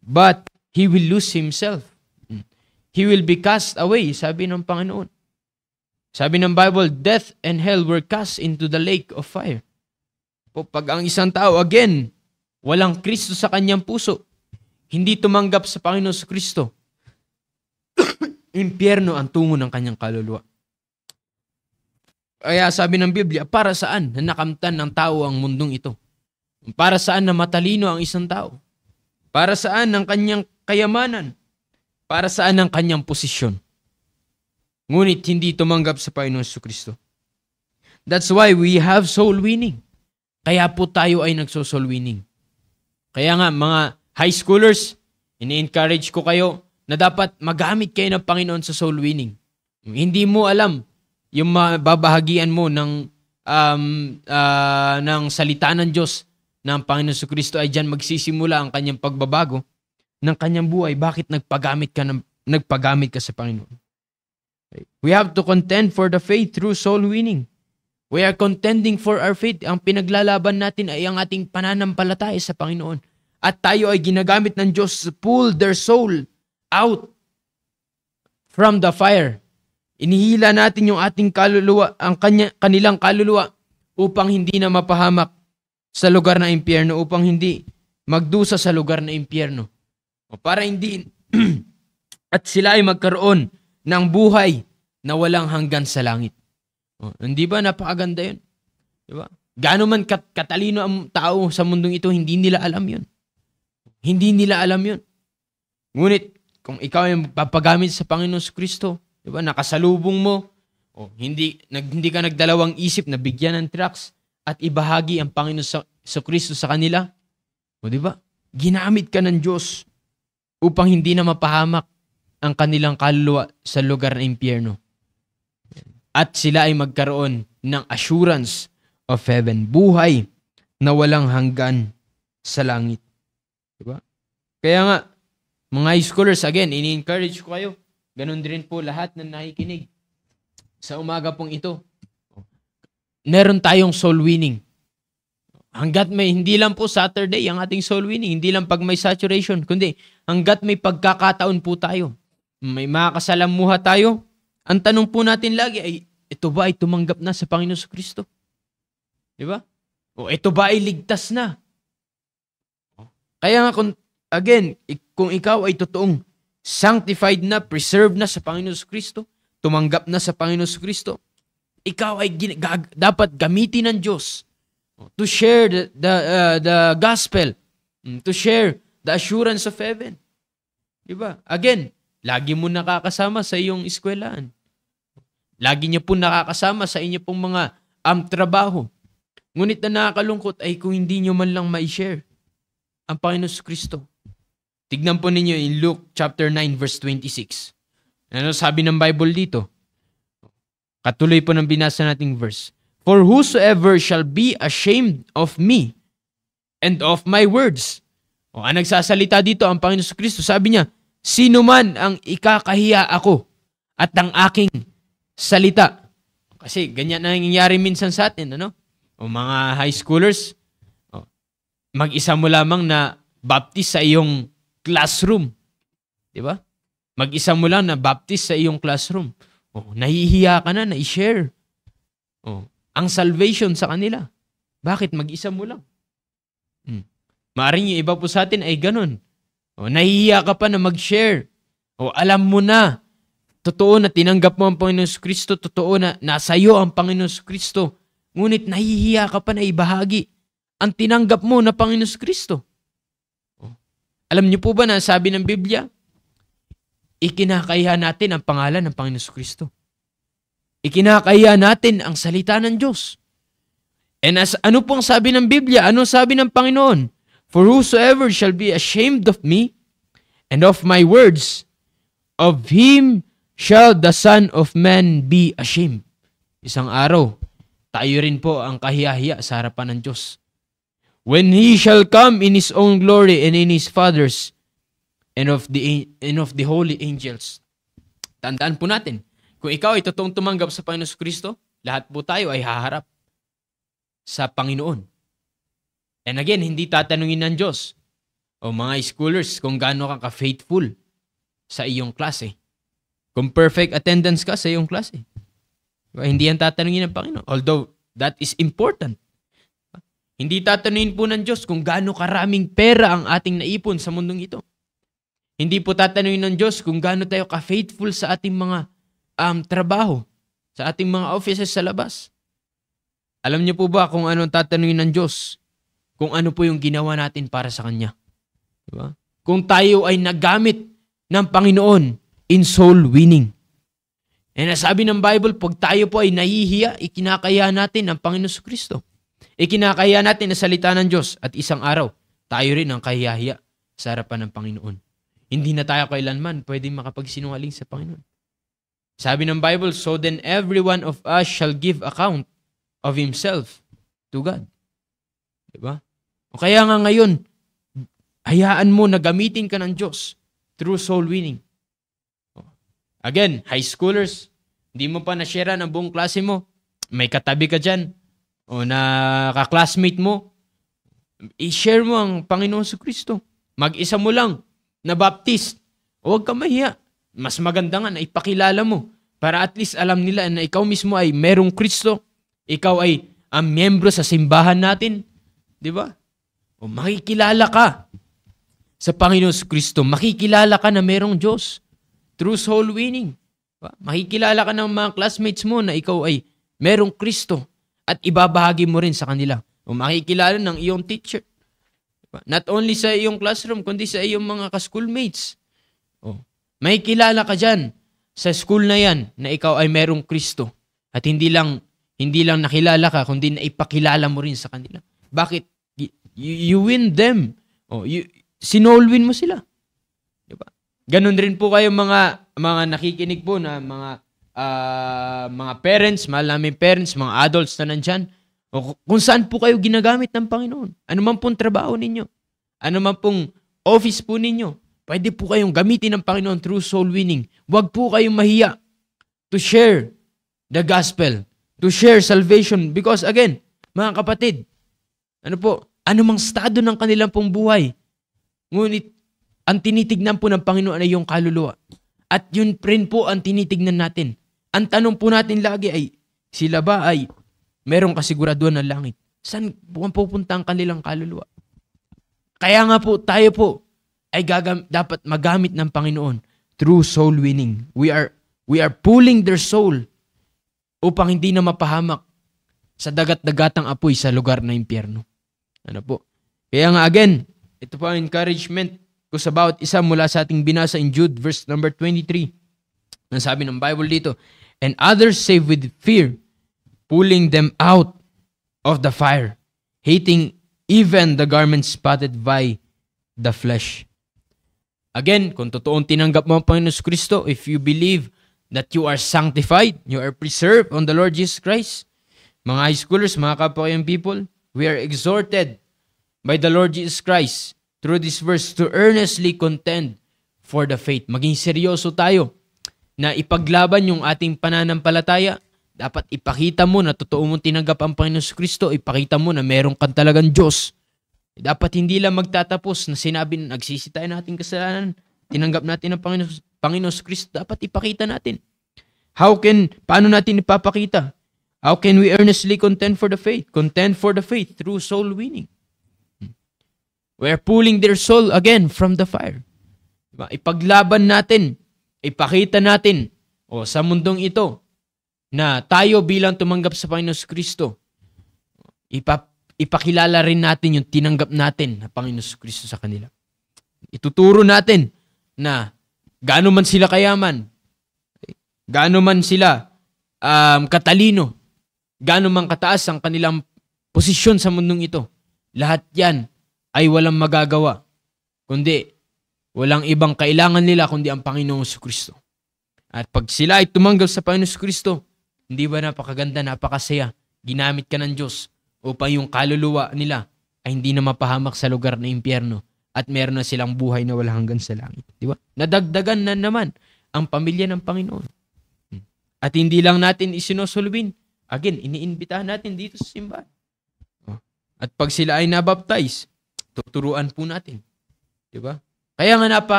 But he will lose himself. He will be cast away, sabi ng Panginoon. Sabi ng Bible, death and hell were cast into the lake of fire. Pag ang isang tao, again, walang Kristo sa kanyang puso, hindi tumanggap sa Panginoon Kristo, impyerno ang tungo ng kanyang kaluluwa. Kaya sabi ng Biblia, para saan na nakamtan ng tao ang mundong ito? Para saan na matalino ang isang tao? Para saan ang kanyang kayamanan? Para saan ang kanyang posisyon? Ngunit hindi tumanggap sa Panginoon Kristo. That's why we have soul winning. Kaya po tayo ay nagso-soul winning. Kaya nga mga high schoolers, ini-encourage ko kayo na dapat magamit kayo ng Panginoon sa soul winning. Hindi mo alam yung mababahagian mo ng salita ng Diyos ng Panginoon Kristo ay diyan magsisimula ang kanyang pagbabago ng kanyang buhay. Bakit nagpagamit ka sa Panginoon? We have to contend for the faith through soul winning. We are contending for our faith. Ang pinaglalaban natin ay ang ating pananampalataya sa Panginoon. At tayo ay ginagamit ng Diyos to pull their soul out from the fire. Inihila natin yung ating kaluluwa, ang kanilang kaluluwa upang hindi na mapahamak sa lugar ng impyerno, upang hindi magdusa sa lugar ng impyerno. Para hindi at sila ay magkaroon ng buhay na walang hanggan sa langit. Hindi ba napakaganda yun? Diba? Gaano man katalino ang tao sa mundong ito, hindi nila alam yun. Hindi nila alam yun. Ngunit, kung ikaw ay papagamit sa Panginoon Kristo, diba, nakasalubong mo, hindi ka nagdalawang isip na bigyan ng tracts at ibahagi ang Panginoon sa Kristo sa kanila, diba? Ginamit ka ng Diyos upang hindi na mapahamak ang kanilang kaluluwa sa lugar ng impyerno. At sila ay magkaroon ng assurance of heaven. Buhay na walang hanggan sa langit. Diba? Kaya nga, mga high schoolers, again, ini-encourage ko kayo. Ganon din po lahat na nakikinig sa umaga pong ito. Meron tayong soul winning. Hanggat may, hindi lang po Saturday ang ating soul winning, hindi lang pag may saturation, kundi hanggat may pagkakataon po tayo. May makakasalamuha tayo. Ang tanong po natin lagi ay, ito ba ay tumanggap na sa Panginoon Kristo? Di ba? O ito ba ay ligtas na? Kaya nga, kung ikaw ay totoong sanctified na, preserved na sa Panginoon Kristo, tumanggap na sa Panginoon Kristo, ikaw ay dapat gamitin ng Diyos to share the gospel, to share the assurance of heaven. Di ba? Again, Lagi mo nakakasama sa iyong eskwelahan. Lagi niya po nakakasama sa inyo pong mga trabaho. Ngunit na nakakalungkot ay kung hindi nyo man lang ma-share ang Panginoon Kristo. Tignan po ninyo in Luke chapter 9 verse 26. Ano sabi ng Bible dito? Katuloy po ng binasa nating verse. For whosoever shall be ashamed of me and of my words. Ang nagsasalita dito ang Panginoon Kristo, sabi niya, sino man ang ikakahiya ako at ang aking salita. Kasi ganyan na nangyayari minsan sa atin, ano? O mga high schoolers, mag-isa mo lamang na baptist sa iyong classroom. Di ba? Mag-isa mo lang na baptist sa iyong classroom. Nahihiya ka na i-share. Ang salvation sa kanila. Bakit? Mag-isa mo lang. Maaring yung iba po sa atin ay ganun. Nahihiya ka pa na mag-share. Alam mo na, totoo na tinanggap mo ang Panginoon Kristo, totoo na nasa iyo ang Panginoon Kristo. Ngunit nahihiya ka pa na ibahagi ang tinanggap mo na Panginoon Kristo. Alam niyo po ba na sabi ng Biblia, ikinakahiya natin ang pangalan ng Panginoon Kristo. Ikinakahiya natin ang salita ng Diyos. And ano pong sabi ng Biblia? Ano sabi ng Panginoon? For whosoever shall be ashamed of me and of my words, of him shall the Son of Man be ashamed. Isang araw, tayo rin po ang kahiyahiya sa harapan ng Diyos. When he shall come in his own glory and in his Father's and of the holy angels. Tandaan po natin, kung ikaw ay totoong tumanggap sa Panginoon Kristo, lahat po tayo ay haharap sa Panginoon. And again, hindi tatanungin ng Diyos o mga schoolers kung gaano ka ka-faithful sa iyong klase. Kung perfect attendance ka sa iyong klase. Hindi yan tatanungin ng Panginoon. Although, that is important. Hindi tatanungin po ng Diyos kung gaano karaming pera ang ating naipon sa mundong ito. Hindi po tatanungin ng Diyos kung gaano tayo ka-faithful sa ating mga trabaho, sa ating mga offices sa labas. Alam niyo po ba kung ano tatanungin ng Diyos? Kung ano po yung ginawa natin para sa Kanya. Diba? Kung tayo ay nagamit ng Panginoon in soul winning. And sabi ng Bible, pag tayo po ay nahihiya, ikinakaya natin ang Panginoon Kristo. Ikinakaya natin ang salita ng Diyos at isang araw, tayo rin ang kahiyahiya sa harapan ng Panginoon. Hindi na tayo kailanman pwedeng makapagsinungaling sa Panginoon. Sabi ng Bible, so then every one of us shall give account of himself to God. Diba? O kaya nga ngayon, hayaan mo na gamitin ka ng Diyos through soul winning. Again, high schoolers, hindi mo pa na-share ang buong klase mo. May katabi ka dyan o na ka-classmate mo. I-share mo ang Panginoon Kristo. Mag-isa mo lang na baptist. Huwag ka mahiya. Mas maganda nga na ipakilala mo para at least alam nila na ikaw mismo ay merong Kristo. Ikaw ay ang miyembro sa simbahan natin. Di ba? O makikilala ka sa Panginoon Kristo. Makikilala ka na merong Diyos. Through soul winning. Makikilala ka ng mga classmates mo na ikaw ay merong Kristo at ibabahagi mo rin sa kanila. O makikilala ng iyong teacher. Not only sa iyong classroom, kundi sa iyong mga ka-schoolmates. O, makikilala ka dyan sa school na yan na ikaw ay merong Kristo at hindi lang nakilala ka, kundi na ipakilala mo rin sa kanila. Bakit? You win them. O, sinol win mo sila. Diba? Ganon rin po kayo mga nakikinig po na mga parents, mahal namin parents, mga adults na nandyan. O kung saan po kayo ginagamit ng Panginoon. Ano man pong trabaho ninyo. Ano man pong office po ninyo. Pwede po kayong gamitin ng Panginoon through soul winning. Huwag po kayong mahiya to share the gospel. To share salvation. Because again, mga kapatid, anumang estado ng kanilang pong buhay. Ngunit, ang tinitignan po ng Panginoon ay yung kaluluwa. At yun rin po ang tinitignan natin. Ang tanong po natin lagi ay, sila ba ay merong kasiguraduhan ng langit? Saan pupunta ang kanilang kaluluwa? Kaya nga po, tayo po ay dapat magamit ng Panginoon through soul winning. We are pulling their soul upang hindi na mapahamak sa dagat-dagatang apoy sa lugar na impyerno. Ano po? Kaya nga again, ito po ang encouragement ko sa bawat isa mula sa ating binasa in Jude verse number 23. Ang sabi ng Bible dito, and others save with fear, pulling them out of the fire, hating even the garments spotted by the flesh. Again, kung totoong tinanggap mo ang Panginoon Kristo, if you believe that you are sanctified, you are preserved on the Lord Jesus Christ, mga high schoolers, mga kapwa young people, we are exhorted by the Lord Jesus Christ through this verse to earnestly contend for the faith. Maging seryoso tayo na ipaglaban yung ating pananampalataya. Dapat ipakita mo na totoo mong tinanggap ang Panginoon Kristo. Ipakita mo na meron kang talagang Diyos. Dapat hindi lang magtatapos na sinabi na nagsisi tayo ng ating kasalanan. Tinanggap natin ang Panginoon Kristo. Dapat ipakita natin. Paano natin ipapakita? How can we earnestly contend for the faith? Contend for the faith through soul winning. We're pulling their soul again from the fire. Diba? Ipaglaban natin, ipakita natin sa mundong ito na tayo bilang tumanggap sa Panginoon Kristo, ipakilala rin natin yung tinanggap natin na Panginoon Kristo sa kanila. Ituturo natin na gaano man sila kayaman, gaano man sila katalino, gaano man kataas ang kanilang posisyon sa mundong ito. Lahat yan ay walang magagawa, kundi walang ibang kailangan nila kundi ang Panginoong Kristo. At pag sila ay tumanggap sa Panginoong Kristo, hindi ba napakaganda, napakasaya, ginamit ka ng Diyos upang yung kaluluwa nila ay hindi na mapahamak sa lugar na impyerno at meron na silang buhay na wala hanggan sa langit. Di ba? Nadagdagan na naman ang pamilya ng Panginoon. At hindi lang natin isinosolvin. Again, iniimbitahan natin dito sa simbahan. At pag sila ay nabaptize, tuturuan po natin. Di ba? Kaya nga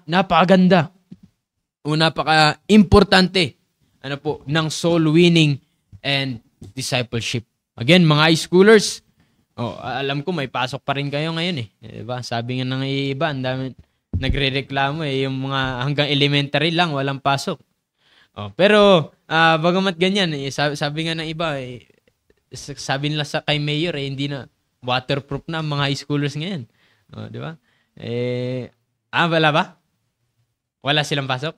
napakaganda o napaka-importante ng soul winning and discipleship. Again, mga high schoolers, alam ko may pasok pa rin kayo ngayon eh. Diba? Sabi nga ng iba, ang dami nagre-reklamo yung mga hanggang elementary lang, walang pasok. Pero, bagamat ganyan, sabi nga ng iba, sabi nila kay Mayor, hindi na waterproof na ang mga high schoolers ngayon. Di ba? Wala ba? Wala silang pasok?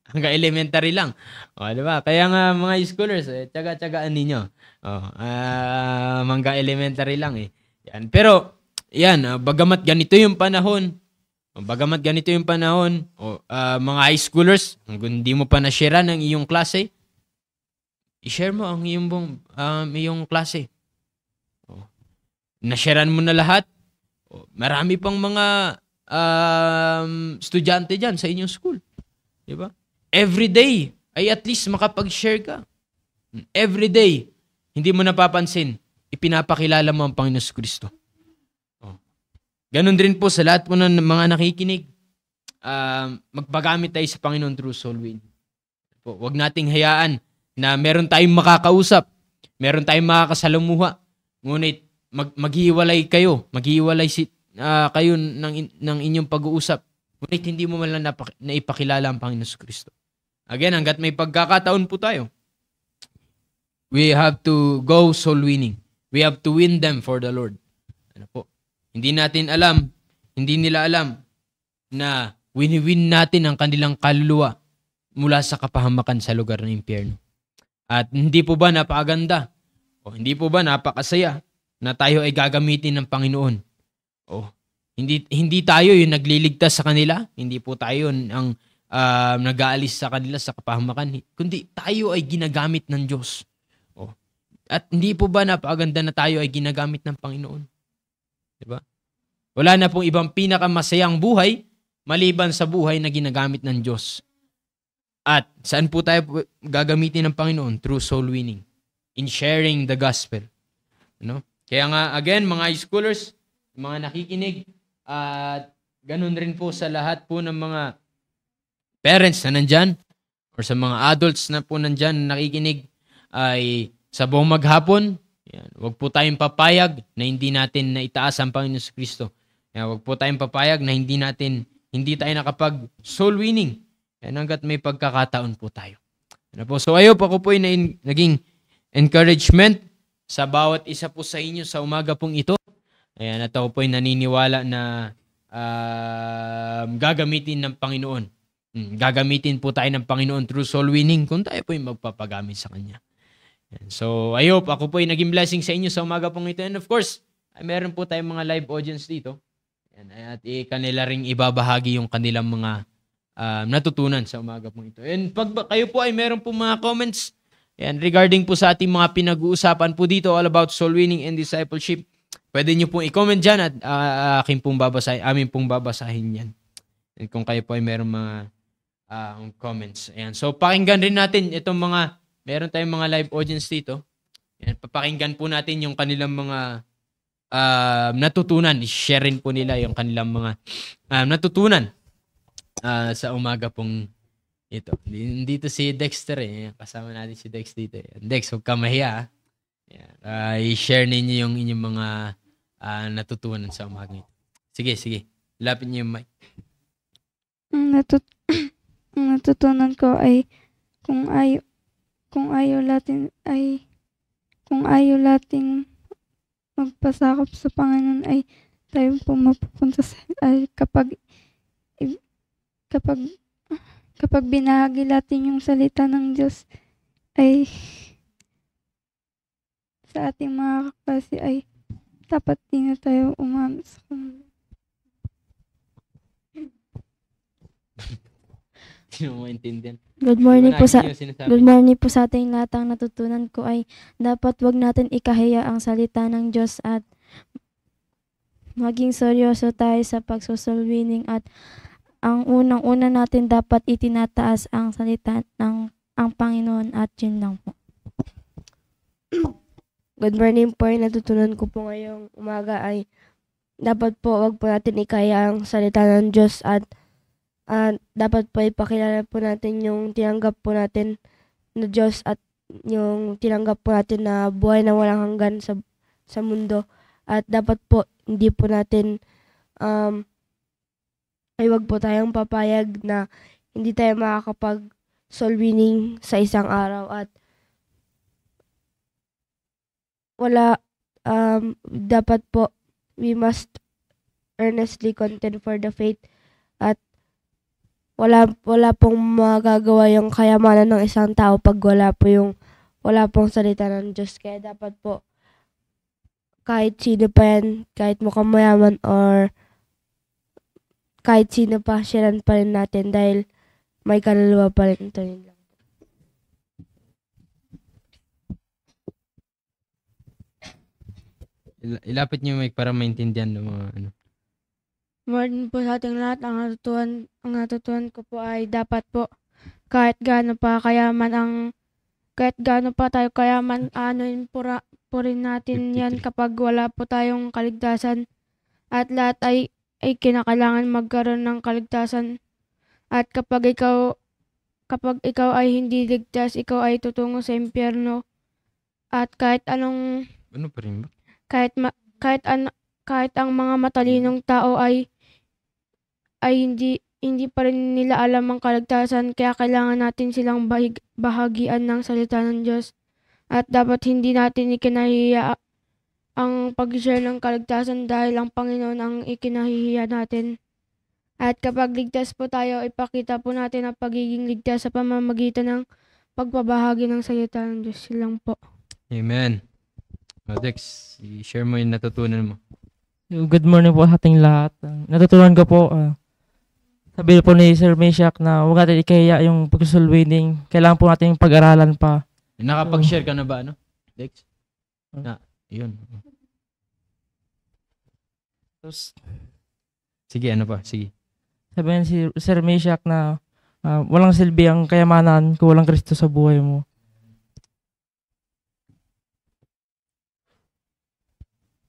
Hanggang elementary lang. Di ba? Kaya nga mga high schoolers, tsaga-tsagaan ninyo. Hanggang elementary lang eh. Yan. Pero, yan, bagamat ganito yung panahon, mga high schoolers, kung hindi mo pa na-share ng iyong klase, i-share mo ang iyong klase. Na-sharean mo na lahat. Marami pang mga estudyante dyan sa inyong school. Di ba? Every day ay at least makapag-share ka. Every day, hindi mo napapansin, ipinapakilala mo ang Panginoon Kristo. Ganon din po sa lahat po ng mga nakikinig. Magpagamit tayo sa Panginoon through soul winning. Huwag nating hayaan na meron tayong makakausap, meron tayong makakasalamuha, ngunit maghiwalay kayo, kayo ng inyong pag-uusap, ngunit hindi mo man lang naipakilala ang Panginoon Kristo. Again, hanggat may pagkakataon po tayo, we have to go soul winning. We have to win them for the Lord. Hindi nila alam na win-win natin ang kanilang kaluluwa mula sa kapahamakan sa lugar ng impyerno. At hindi po ba napakaganda? Hindi po ba napakasaya na tayo ay gagamitin ng Panginoon? Hindi tayo yung nagliligtas sa kanila, hindi po tayo ang nag-aalis sa kanila sa kapahamakan, kundi tayo ay ginagamit ng Diyos. At hindi po ba napakaganda na tayo ay ginagamit ng Panginoon? Diba? Wala na pong ibang pinakamasayang buhay maliban sa buhay na ginagamit ng Diyos. At saan po tayo gagamitin ng Panginoon? Through soul winning. In sharing the gospel. Kaya nga, again, mga high schoolers, mga nakikinig, at ganun rin po sa lahat po ng mga parents na nandyan, or sa mga adults na po nandyan nakikinig, ay sa buong maghapon, huwag po tayong papayag na hindi natin naitaas ang Panginoon Kristo. Huwag po tayong papayag na hindi tayo nakapag soul winning. Hanggat may pagkakataon po tayo. So ayo po ako po ay naging encouragement sa bawat isa po sa inyo sa umaga pong ito Ayan, at ako po ay naniniwala na gagamitin ng Panginoon. Gagamitin po tayo ng Panginoon through soul winning kung tayo po ay magpapagamit sa Kanya. Ayan. So, I hope ako po ay naging blessing sa inyo sa umaga pong ito. And of course, ay meron po tayong mga live audience dito. Ayan, at kanila ring ibabahagi yung kanilang mga natutunan sa umaga pong ito. And pag kayo po ay meron po mga comments regarding po sa ating mga pinag-uusapan po dito all about soul winning and discipleship, pwede nyo pong i-comment dyan at amin pong babasahin yan. And kung kayo po ay meron mga comments. Ayan. So, pakinggan rin natin itong meron tayong mga live audience dito. Ayan, papakinggan po natin yung kanilang mga natutunan. I-share rin po nila yung kanilang mga natutunan sa umaga pong ito. Dito si Dexter kasama natin si Dex dito. Dex, huwag ka mahiya. I-share ninyo yung inyong mga natutunan sa umaga ito. Sige. Lapit niyo yung mic. Ang natutunan ko ay kung ayaw natin magpasakop sa Panginoon ay tayo po mapupunta kapag binahagi natin yung salita ng Diyos ay sa ating mga kaklase ay dapat din na tayo umano sa Panginoon. Hindi mo maintindihan. Good morning po sa ating lahat. Ang natutunan ko ay dapat wag natin ikahiya ang salita ng Diyos at maging seryoso tayo sa pagsoul winning at ang unang-una natin dapat itinataas ang salita ng ang Panginoon at yun lang po. Good morning po. Natutunan ko po ngayong umaga ay dapat po wag po natin ikahiya ang salita ng Diyos at dapat po ipakilala po natin yung tinanggap po natin na Diyos at yung tinanggap po natin na buhay na walang hanggan sa mundo. At dapat po hindi po natin ay wag po tayong papayag na hindi tayo makakapag soul winning sa isang araw at dapat po we must earnestly contend for the faith at wala pong magagawa yung kayamanan ng isang tao pag wala pong salita ng Diyos. Kaya dapat po kahit sino pa yan, kahit mukhang mayaman or kahit sino pa, sharean pa rin natin dahil may kaluluwa pa rin ito. Yun lang. Ilapit niyo yung mic para maintindihan ng mga Morning po sa ating lahat. Ang natutunan ko po ay dapat po kahit gaano pa tayo kayaman, anuin po rin natin yan kapag wala po tayong kaligtasan. At lahat ay kinakailangan magkaroon ng kaligtasan. At kapag ikaw ay hindi ligtas, ikaw ay tutungo sa impyerno. At kahit anong ano pa rin ba? Kahit ang mga matalinong tao ay hindi pa rin nila alam ang kaligtasan, kaya kailangan natin silang bahagian ng salita ng Diyos. At dapat hindi natin ikinahihiya ang pag-share ng kaligtasan dahil ang Panginoon ang ikinahihiya natin. At kapag ligtas po tayo, ipakita po natin ang pagiging ligtas sa pamamagitan ng pagbabahagi ng salita ng Diyos. Silang po. Amen. Dex, i-share mo yung natutunan mo. Good morning po sa ating lahat. Natutunan ko po, sabi po ni Sir Meshack na huwag natin ikahiya yung pag-soul winning. Kailangan po natin pag-aralan pa. Nakapag-share ka na ba, Dex? Yun. Sige, ano pa? Sige. Sabi ni si Sir Meshack na walang silbi ang kayamanan kung walang Kristo sa buhay mo.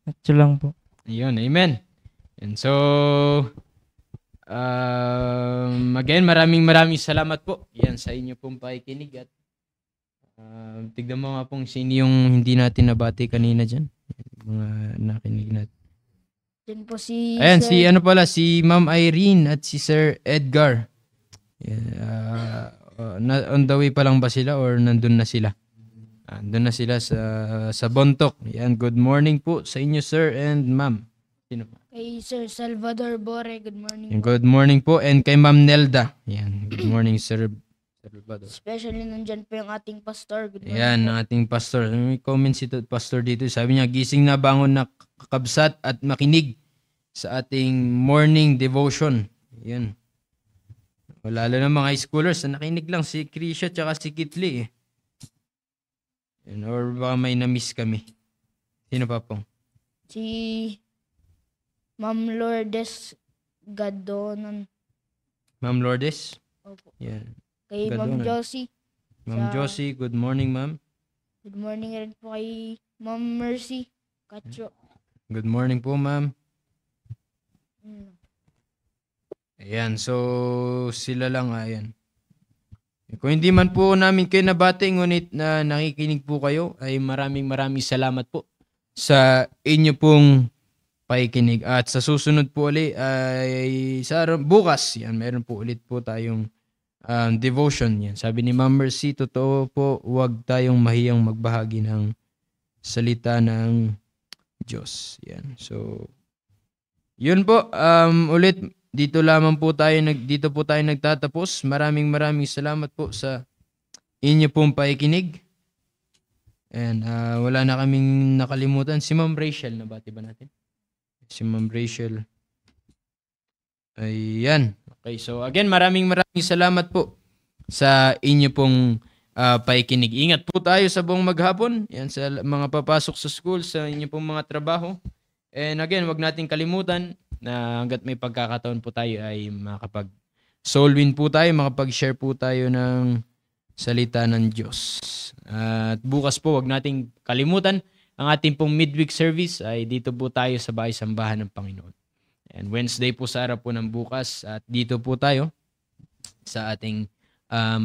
At yun lang po. Ayun, amen. And so, again, maraming salamat po. Yan sa inyo pong pakikinig at tignan mo nga pong sino yung hindi natin nabati kanina dyan. Mga nakinig natin. Yan po si Ayan, Sir, si Ma'am Irene at si Sir Edgar. On the way pa lang ba sila or nandun na sila? Nandun na sila sa Bontok. Yan, good morning po sa inyo, Sir and Ma'am. Sino pa? Kay Sir Salvador Bore, good morning. Yan, good morning po. And kay Ma'am Nelda. Yan, good morning, Sir Salvador. Especially nandyan po yung ating pastor. Good morning. Yan, ang ating pastor. May comment si pastor dito. Sabi niya, gising na, bangon na, kakabsat at makinig sa ating morning devotion. Yan. Lalo na mga high schoolers, nakinig lang si Krisha tsaka si Kitli. Yan, or baka may na-miss kami. Sino pa pong? Si Ma'am Lourdes Gadonan. Ma'am Lourdes? Opo. Yan. Kay Ma'am Gadonan. Josie. Ma'am Sa- Josie, good morning, ma'am. Good morning rin po kay Ma'am Mercy Katro. Good morning po, ma'am. Mm. Ayan, so sila lang, ayan. Kung hindi man po namin kayo nabati, ngunit na nakikinig po kayo, ay maraming salamat po sa inyo pong pakikinig. At sa susunod po ulit ay bukas, yan, meron po ulit po tayong devotion. Yan. Sabi ni Ma'am Mercy, totoo po, huwag tayong mahiyang magbahagi ng salita ng Diyos. Yan. So, yun po, ulit, dito po tayo nagtatapos. Maraming salamat po sa inyo pong pakikinig. And wala na kaming nakalimutan. Si Ma'am Rachel, nabati ba natin? Si Ma'am Rachel. Ayan. Okay, so again, maraming salamat po sa inyo pong pakikinig. Ingat po tayo sa buong maghapon. Yan, sa mga papasok sa school, sa inyo pong mga trabaho. And again, wag nating kalimutan na hanggat may pagkakataon po tayo ay makapag-soul win po tayo, makapag-share po tayo ng salita ng Diyos. At bukas po, wag nating kalimutan, ang ating pong midweek service ay dito po tayo sa Bahay Sambahan ng Panginoon. And Wednesday po sa araw po ng bukas at dito po tayo sa ating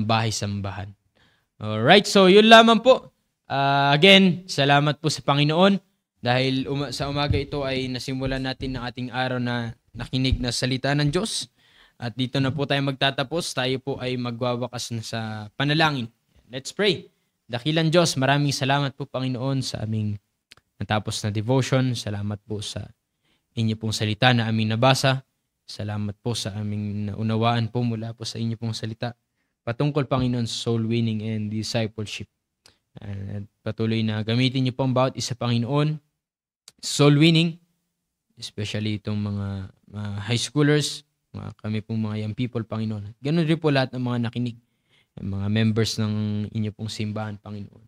Bahay Sambahan. Alright, so yun lamang po. Again, salamat po sa Panginoon. Dahil sa umaga ito ay nasimulan natin ang ating araw na nakinig na salita ng Diyos. At dito na po tayo magtatapos. Tayo po ay magwawakas na sa panalangin. Let's pray. Dakilang Diyos, maraming salamat po Panginoon sa aming natapos na devotion. Salamat po sa inyo pong salita na aming nabasa. Salamat po sa aming naunawaan po mula po sa inyo pong salita. Patungkol Panginoon sa soul winning and discipleship. At patuloy na gamitin niyo po ang bawat isa Panginoon. Soul winning, especially itong mga high schoolers, kami pong mga young people, Panginoon. Ganun rin po lahat ng mga nakinig, mga members ng inyo pong simbahan, Panginoon,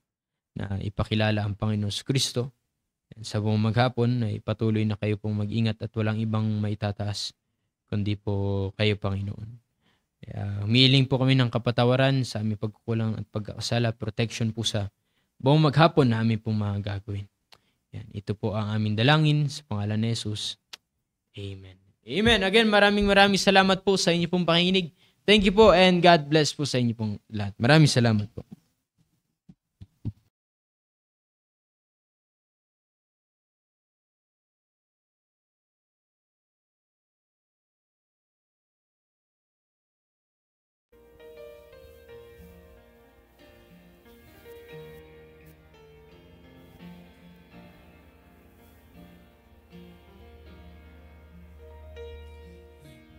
na ipakilala ang Panginoon sa Kristo. Sa buong maghapon, ay patuloy na kayo pong mag-ingat at walang ibang maitataas, kundi po kayo, Panginoon. Humihiling po kami ng kapatawaran sa aming pagkukulang at pagkakasala, protection po sa buong maghapon na aming pong mga gagawin. Yan, ito po ang aming dalangin sa pangalan ni Jesus. Amen. Amen. Again, maraming salamat po sa inyo pong pakikinig. Thank you po and God bless po sa inyo pong lahat. Maraming salamat po.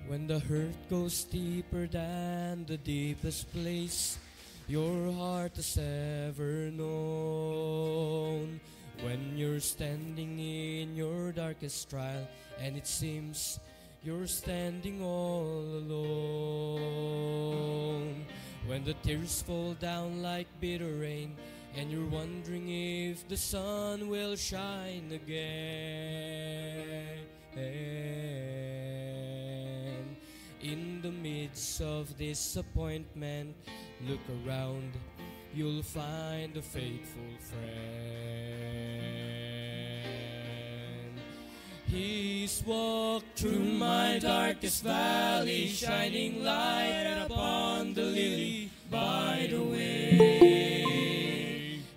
When the hurt goes deeper than the deepest place your heart has ever known. When you're standing in your darkest trial and it seems you're standing all alone. When the tears fall down like bitter rain and you're wondering if the sun will shine again. In the midst of disappointment, look around, you'll find a faithful friend. He's walked through my darkest valley, shining light upon the lily by the way.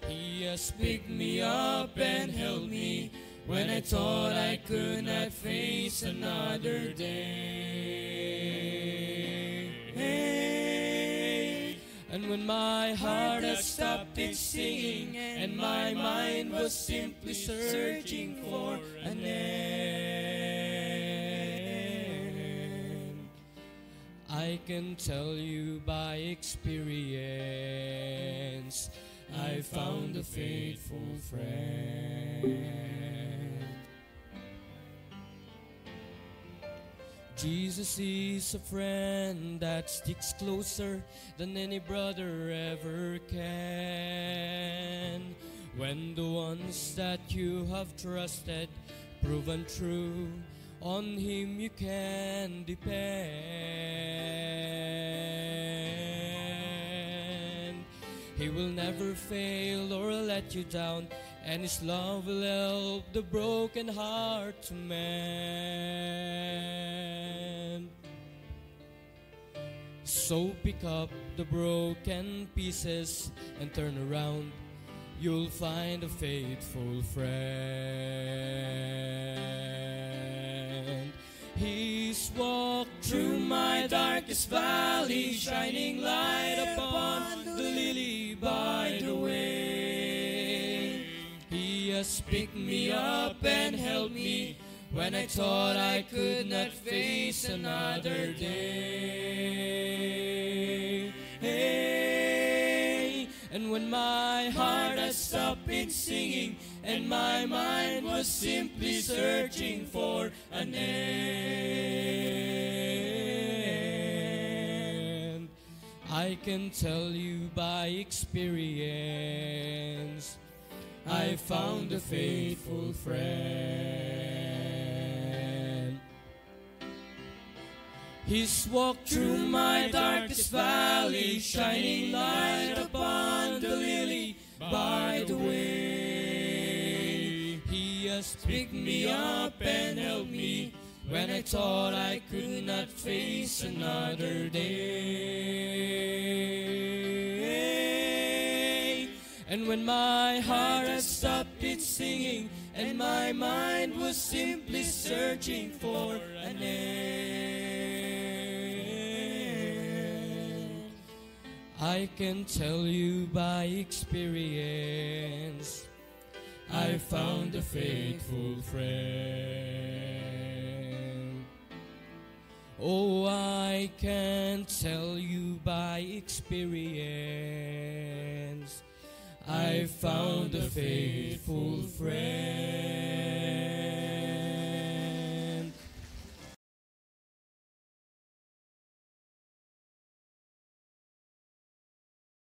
He has picked me up and held me when I thought I could not face another day. And when my heart had stopped its singing and my mind was simply searching for an end, I can tell you by experience, I found a faithful friend. Jesus is a friend that sticks closer than any brother ever can. When the ones that you have trusted proven true, on Him you can depend. He will never fail or let you down, and His love will help the broken heart to mend. So pick up the broken pieces and turn around. You'll find a faithful friend. He's walked through my darkest valley, shining light upon the lily by the way. He has picked me up and helped me when I thought I could not face another day. Hey, and when my heart had stopped its singing and my mind was simply searching for an end, I can tell you by experience, I found a faithful friend. He's walked through my darkest valley, shining light upon the lily by the way. He has picked me up and helped me when I thought I could not face another day. And when my heart had stopped its singing and my mind was simply searching for an end, I can tell you by experience, I found a faithful friend. Oh, I can tell you by experience, I found a faithful friend.